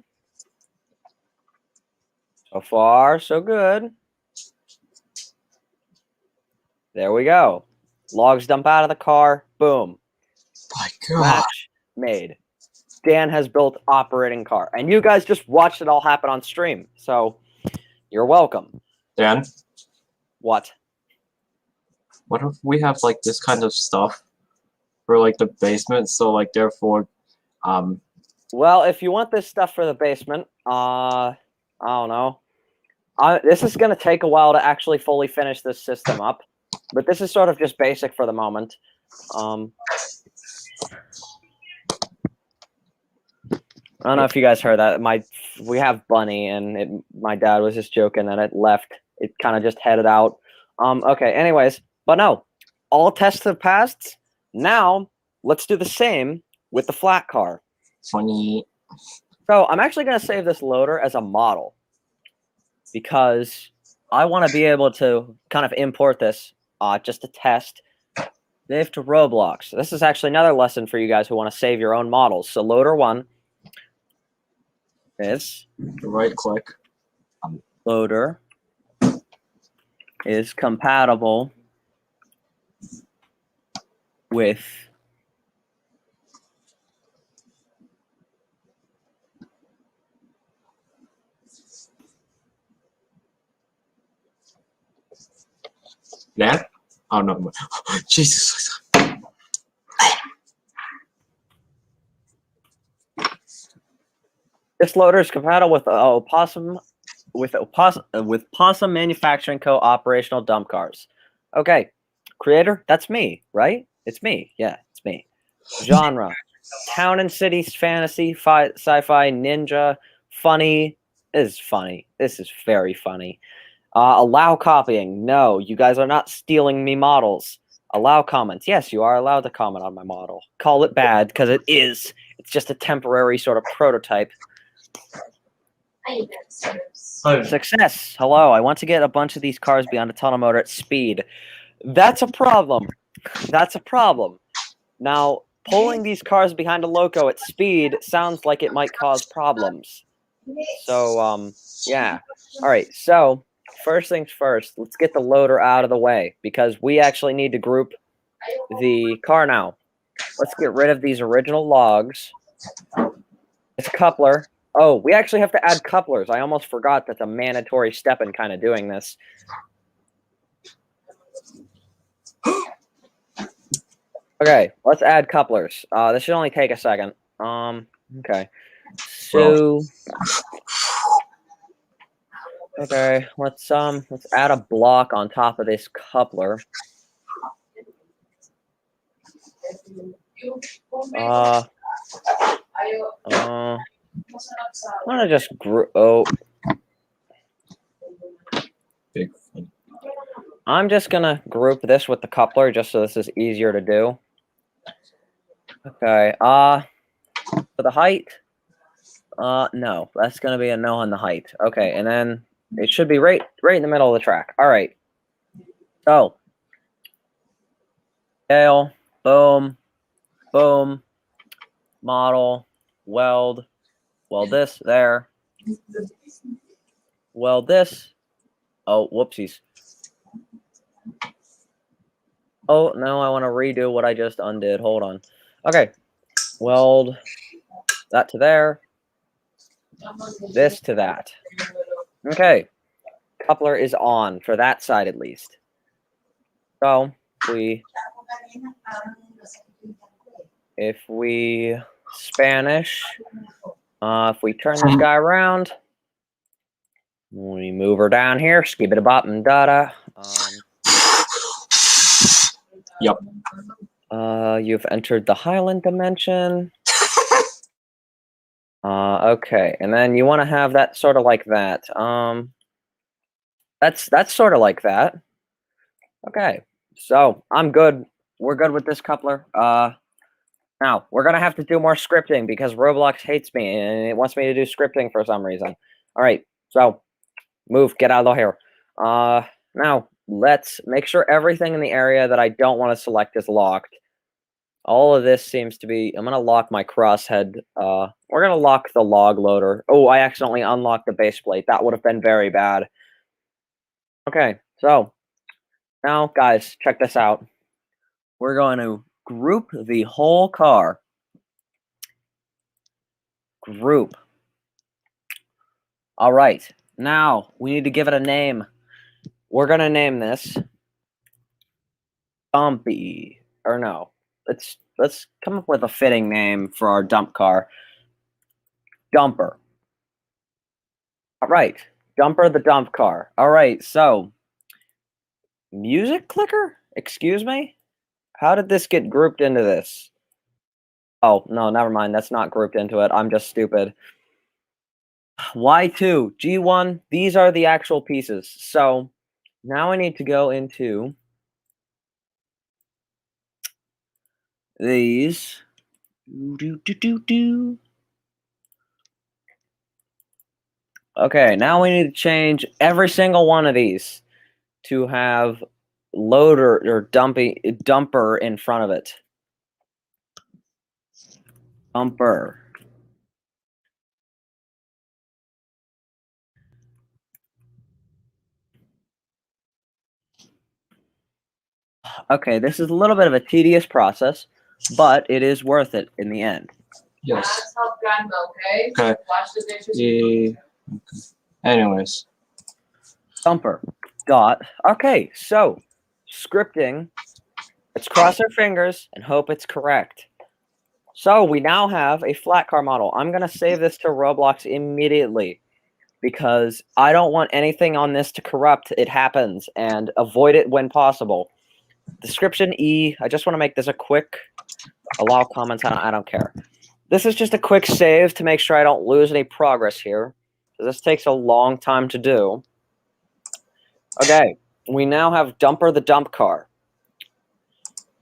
So far, so good. There we go. Logs dump out of the car. Boom. My God. Match made. Dan has built operating car. And you guys just watched it all happen on stream. So you're welcome. Dan? What? What if we have like this kind of stuff for like the basement? So like therefore, Well, if you want this stuff for the basement, I don't know. This is going to take a while to actually fully finish this system up. But this is sort of just basic for the moment. I don't know if you guys heard that. We have Bunny, and my dad was just joking that it left. It kind of just headed out. Okay, anyways. But no, all tests have passed. Now, let's do the same with the flat car. funny. So I'm actually going to save this loader as a model, because I want to be able to kind of import this just to test. Save to Roblox. This is actually another lesson for you guys who want to save your own models. So loader 1 is Right click. loader is compatible with Dan? Oh no. Jesus. This loader is compatible with Possum Manufacturing Co. operational dump cars. Okay, creator, that's me, right? It's me. Yeah, it's me. Genre: town and city fantasy, sci-fi, ninja, funny. This is funny. This is very funny. Allow copying. No, you guys are not stealing me models. Allow comments. Yes, you are allowed to comment on my model. Call it bad, because it is. It's just a temporary sort of prototype. Success. Hello, I want to get a bunch of these cars beyond a tunnel motor at speed. That's a problem. That's a problem. Now, pulling these cars behind a loco at speed sounds like it might cause problems. So, yeah. All right, so first things first, let's get the loader out of the way because we actually need to group the car now. Let's get rid of these original logs. It's a coupler. Oh, we actually have to add couplers. I almost forgot that's a mandatory step in kind of doing this. Okay, let's add couplers. This should only take a second. Okay. So okay, let's add a block on top of this coupler. I'm gonna just I'm just gonna group this with the coupler just so this is easier to do. Okay, for the height, no, that's gonna be a no on the height. Okay, and then it should be right in the middle of the track. All right, so scale, boom, boom, model, weld this there, weld this. Oh, whoopsies. Oh, no, I want to redo what I just undid. Hold on. Okay. Weld that to there. This to that. Okay. Coupler is on for that side at least. So, if we Spanish, if we turn this guy around, we move her down here, skip it a bop and dada. Yep. You've entered the Highland dimension. Okay, and then you want to have that sort of like that. That's sort of like that. Okay, so I'm good. We're good with this coupler. Now we're gonna have to do more scripting because Roblox hates me and it wants me to do scripting for some reason. All right, so get out of here. Now let's make sure everything in the area that I don't want to select is locked. All of this seems to be. I'm gonna lock my crosshead. We're gonna lock the log loader. Oh, I accidentally unlocked the base plate. That would have been very bad. Okay, so now, guys, check this out. We're going to group the whole car. Group. All right. Now, we need to give it a name. We're going to name this Dumpy. Or no. Let's come up with a fitting name for our dump car. Dumper. All right. Dumper the dump car. All right. So, music clicker? Excuse me? How did this get grouped into this? Oh, no, never mind. That's not grouped into it. I'm just stupid. Y2, G1, these are the actual pieces. So now I need to go into these. Okay, now we need to change every single one of these to have loader or dumper in front of it. Dumper. Okay, this is a little bit of a tedious process, but it is worth it in the end. Yes. Okay. Yeah. Anyways. Dumper. Dot. Okay, so scripting. Let's cross our fingers and hope it's correct. So we now have a flat car model. I'm going to save this to Roblox immediately because I don't want anything on this to corrupt. It happens, and avoid it when possible. Description E. I just want to make this a quick allow comments. I don't care. This is just a quick save to make sure I don't lose any progress here. This takes a long time to do. Okay, we now have Dumper the Dump Car.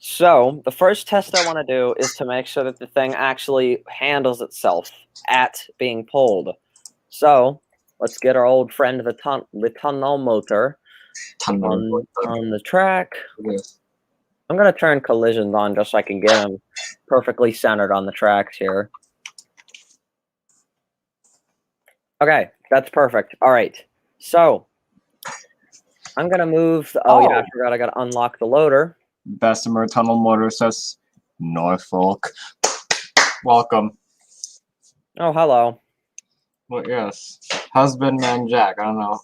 So the first test I want to do is to make sure that the thing actually handles itself at being pulled. So let's get our old friend the tunnel motor on the track. Yes. I'm going to turn collisions on just so I can get him perfectly centered on the tracks here. Okay, that's perfect. All right, so I'm going to move. Yeah, I forgot I got to unlock the loader. Bessemer Tunnel Motor says Norfolk. Welcome. Oh, hello. Well, yes. Husbandman Jack. I don't know.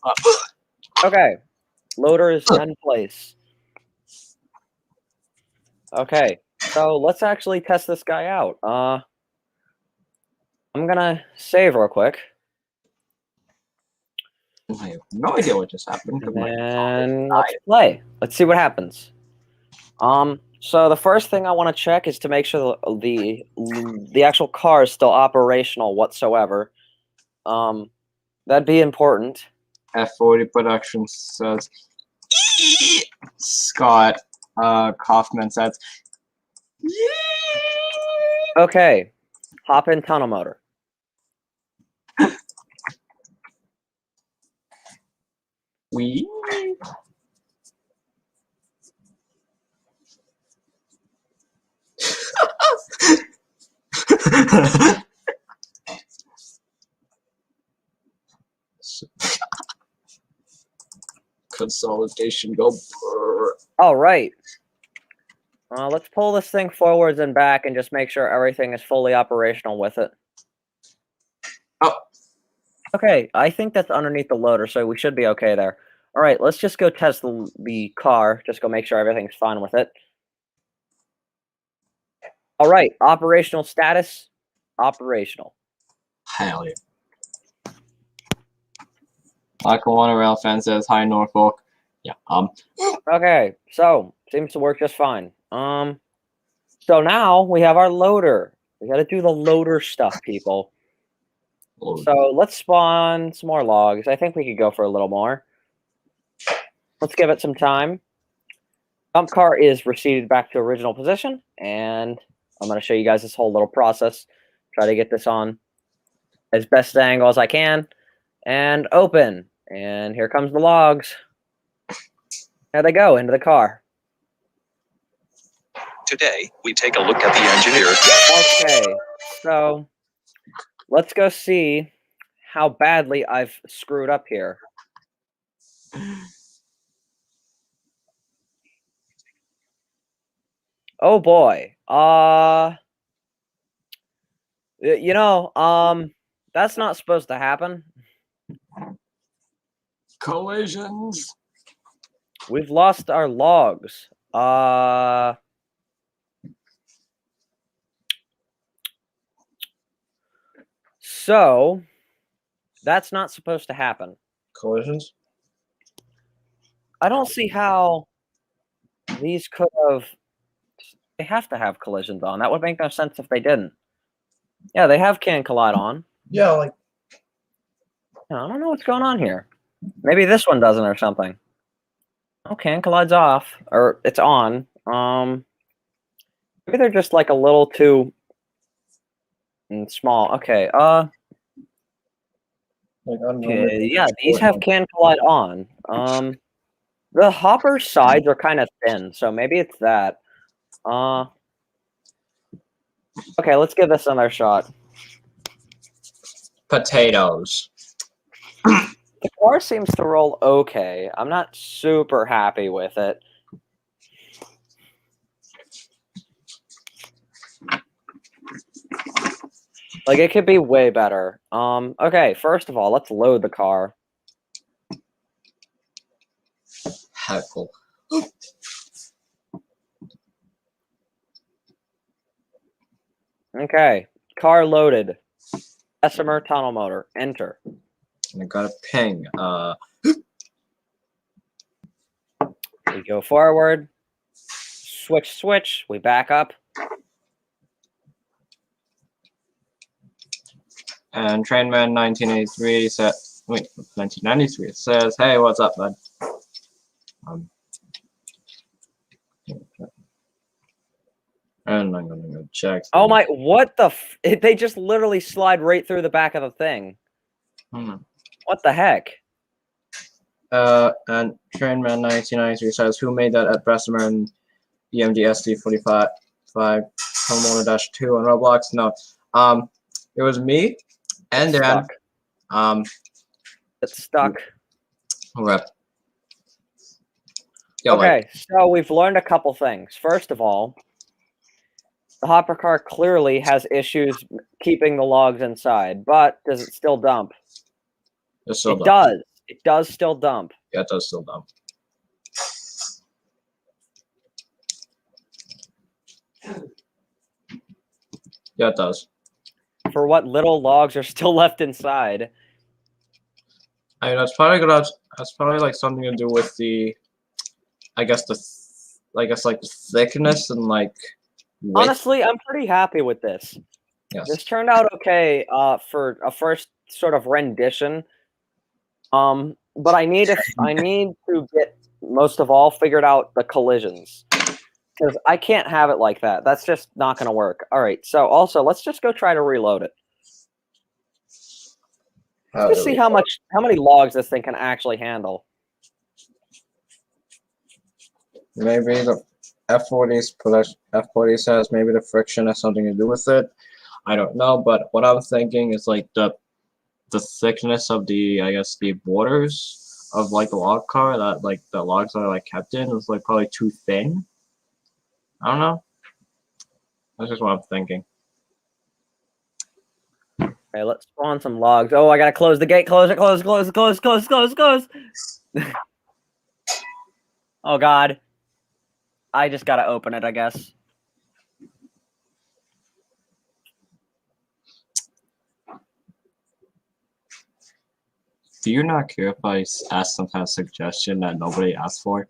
Okay, loader is in place. Okay, so let's actually test this guy out. I'm gonna save real quick. I have no idea what just happened. And let's play. Let's see what happens. So the first thing I want to check is to make sure the actual car is still operational whatsoever. That'd be important. F40 Production says Scott Kaufman says Okay, hop in tunnel motor. we. Consolidation go. All right. Let's pull this thing forwards and back and just make sure everything is fully operational with it. Oh. Okay, I think that's underneath the loader, so we should be okay there. All right, let's just go test the car. Just go make sure everything's fine with it. All right, operational status, operational. Hell yeah. Lackawanna Rail fan says hi Norfolk. Yeah. Okay, so seems to work just fine. So now we have our loader. We got to do the loader stuff, people. So let's spawn some more logs. I think we could go for a little more. Let's give it some time. Dump car is receded back to original position, and I'm going to show you guys this whole little process. Try to get this on as best angle as I can, and open. And here comes the logs. There they go, into the car. Today, we take a look at the engineer. Okay, so let's go see how badly I've screwed up here. Oh boy. You know, that's not supposed to happen. Collisions. We've lost our logs. So that's not supposed to happen. Collisions. I don't see how these could have. They have to have collisions on. That would make no sense if they didn't. Yeah, they have can collide on. Yeah, like. I don't know what's going on here. Maybe this one doesn't or something. Oh, can collides off, or it's on. Maybe they're just like a little too small. Okay. Okay, yeah, these have can collide on. The hopper sides are kind of thin, so maybe it's that. Okay, let's give this another shot. Potatoes. The car seems to roll okay. I'm not super happy with it. Like, it could be way better. Okay, first of all, let's load the car. Heckle. Okay. Car loaded. Bessemer tunnel motor. Enter. And I got a ping. We go forward. Switch. We back up. And Trainman 1983 said, wait, 1993. It says, "Hey, what's up, bud?" And I'm gonna go check. Oh my! What the? They just literally slide right through the back of the thing. What the heck? And Trainman 1993 says, "Who made that at Bessemer and EMD 45 homeowner-2 on Roblox?" No, it was me and It's Dan. stuck. It's stuck. Rep. Yeah, Okay, so we've learned a couple things. First of all, the hopper car clearly has issues keeping the logs inside, but does it still dump? It's still It dumb. does. It does still dump. Yeah, it does still dump. Yeah, it does. For what little logs are still left inside. I mean, that's probably like something to do with the, I guess like the thickness and like width. Honestly, I'm pretty happy with this. Yes. This turned out okay for a first sort of rendition. But I need to get most of all figured out the collisions. Because I can't have it like that. That's just not going to work. All right. So also, let's just go try to reload it. Let's just see how many logs this thing can actually handle. Maybe the F40 says maybe the friction has something to do with it. I don't know, but what I'm thinking is like the thickness of the, I guess, the borders of like the log car, that like the logs are like kept in is like probably too thin. I don't know. That's just what I'm thinking. Okay, let's spawn some logs. Oh, I gotta close the gate. Close it. Close. Oh God. I just gotta open it, I guess. Do you not care if I ask some kind of suggestion that nobody asked for?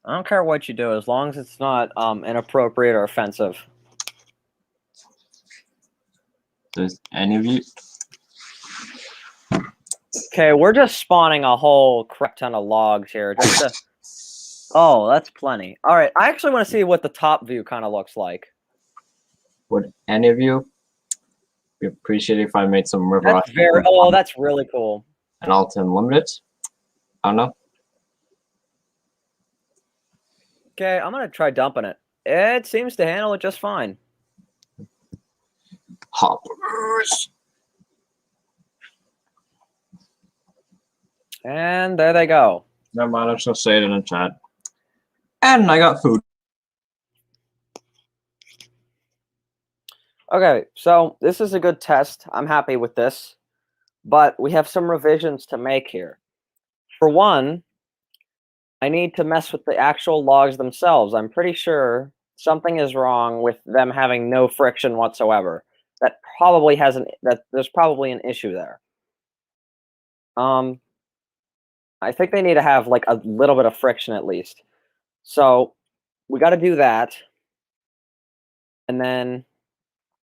I don't care what you do, as long as it's not inappropriate or offensive. Does any of you? Okay, we're just spawning a whole crap ton of logs here. Just to... Oh, that's plenty. All right, I actually want to see what the top view kind of looks like. Would any of you appreciate if I made some river? That's very. Oh, that's really cool. And Alt Unlimited? I don't know. Okay, I'm gonna try dumping it. It seems to handle it just fine. Hoppers. And there they go. Never mind, I'm just gonna say it in the chat. And I got food. Okay, so this is a good test. I'm happy with this, but we have some revisions to make here. For one, I need to mess with the actual logs themselves. I'm pretty sure something is wrong with them having no friction whatsoever. That there's probably an issue there. I think they need to have like a little bit of friction at least. So we got to do that. And then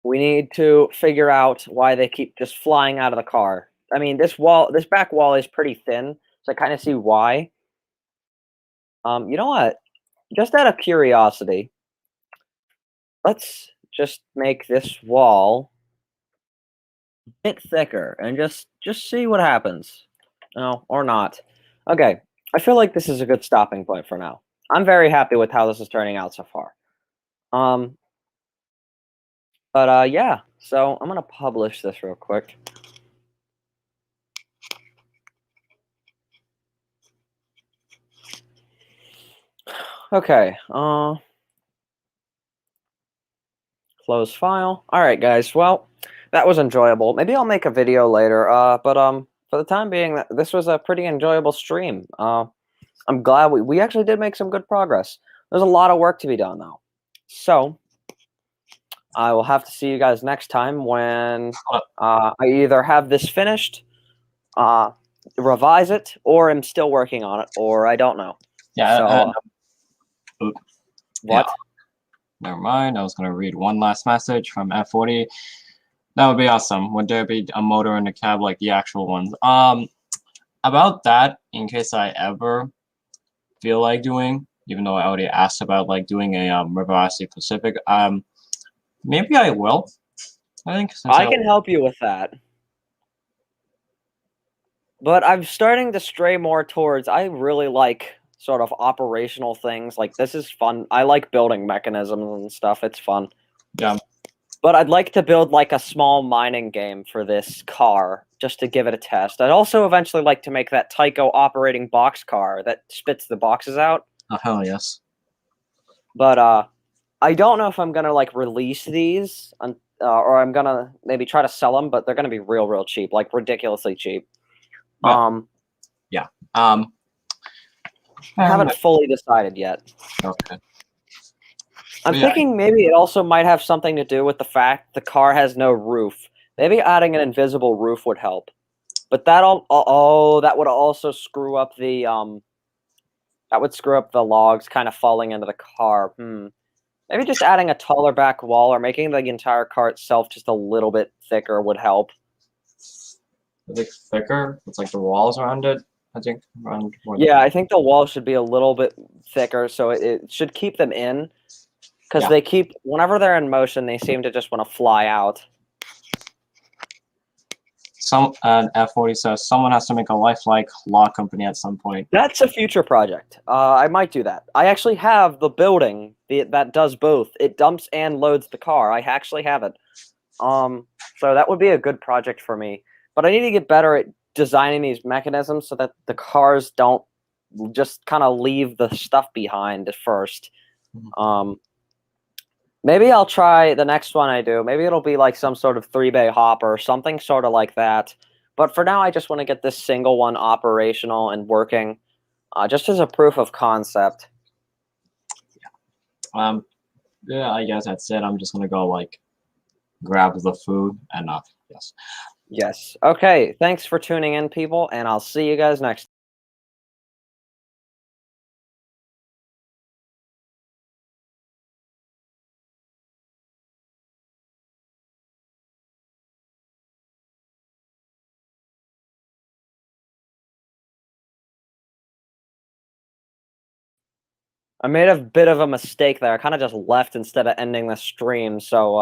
we need to figure out why they keep just flying out of the car. I mean, this back wall is pretty thin, so I kind of see why. You know what? Just out of curiosity, let's just make this wall a bit thicker and just see what happens. No, or not. Okay, I feel like this is a good stopping point for now. I'm very happy with how this is turning out so far. But yeah, so I'm gonna publish this real quick. Okay, close file. All right, guys. Well, that was enjoyable. Maybe I'll make a video later. But for the time being, this was a pretty enjoyable stream. I'm glad we actually did make some good progress. There's a lot of work to be done though. So, I will have to see you guys next time when I either have this finished, revise it, or am still working on it, or I don't know. Yeah. So, what? Yeah. Never mind. I was gonna read one last message from F40. That would be awesome. Would there be a motor in the cab like the actual ones? About that, in case I ever feel like doing, even though I already asked about like doing a River Odyssey Pacific, maybe I will. I think since I can help you with that. But I'm starting to stray more towards, I really like sort of operational things. Like, this is fun. I like building mechanisms and stuff. It's fun. Yeah. But I'd like to build like a small mining game for this car just to give it a test. I'd also eventually like to make that Tycho operating box car that spits the boxes out. Oh hell yes. But I don't know if I'm gonna like release these or I'm gonna maybe try to sell them, but they're gonna be real cheap, like ridiculously cheap. Well, I haven't fully decided yet. Okay. I'm Yeah. thinking maybe it also might have something to do with the fact the car has no roof. Maybe adding an invisible roof would help. But that that would also screw up the logs kind of falling into the car. Maybe just adding a taller back wall or making the entire car itself just a little bit thicker would help. Is it thicker? It's like the walls around it. I think around. Yeah, I think the wall should be a little bit thicker, so it should keep them in. Because Yeah. they keep, whenever they're in motion, they seem to just want to fly out. F40 says someone has to make a lifelike law company at some point. That's a future project. I might do that. I actually have the building that does both. It dumps and loads the car. I actually have it. So that would be a good project for me. But I need to get better at designing these mechanisms so that the cars don't just kind of leave the stuff behind at first. Maybe I'll try the next one I do. Maybe it'll be like some sort of 3-bay hopper or something sort of like that. But for now, I just want to get this single one operational and working, just as a proof of concept. Yeah, I guess that's it. I'm just gonna go like grab the food and yes. Yes. Okay. Thanks for tuning in, people, and I'll see you guys next time. I made a bit of a mistake there. I kind of just left instead of ending the stream, so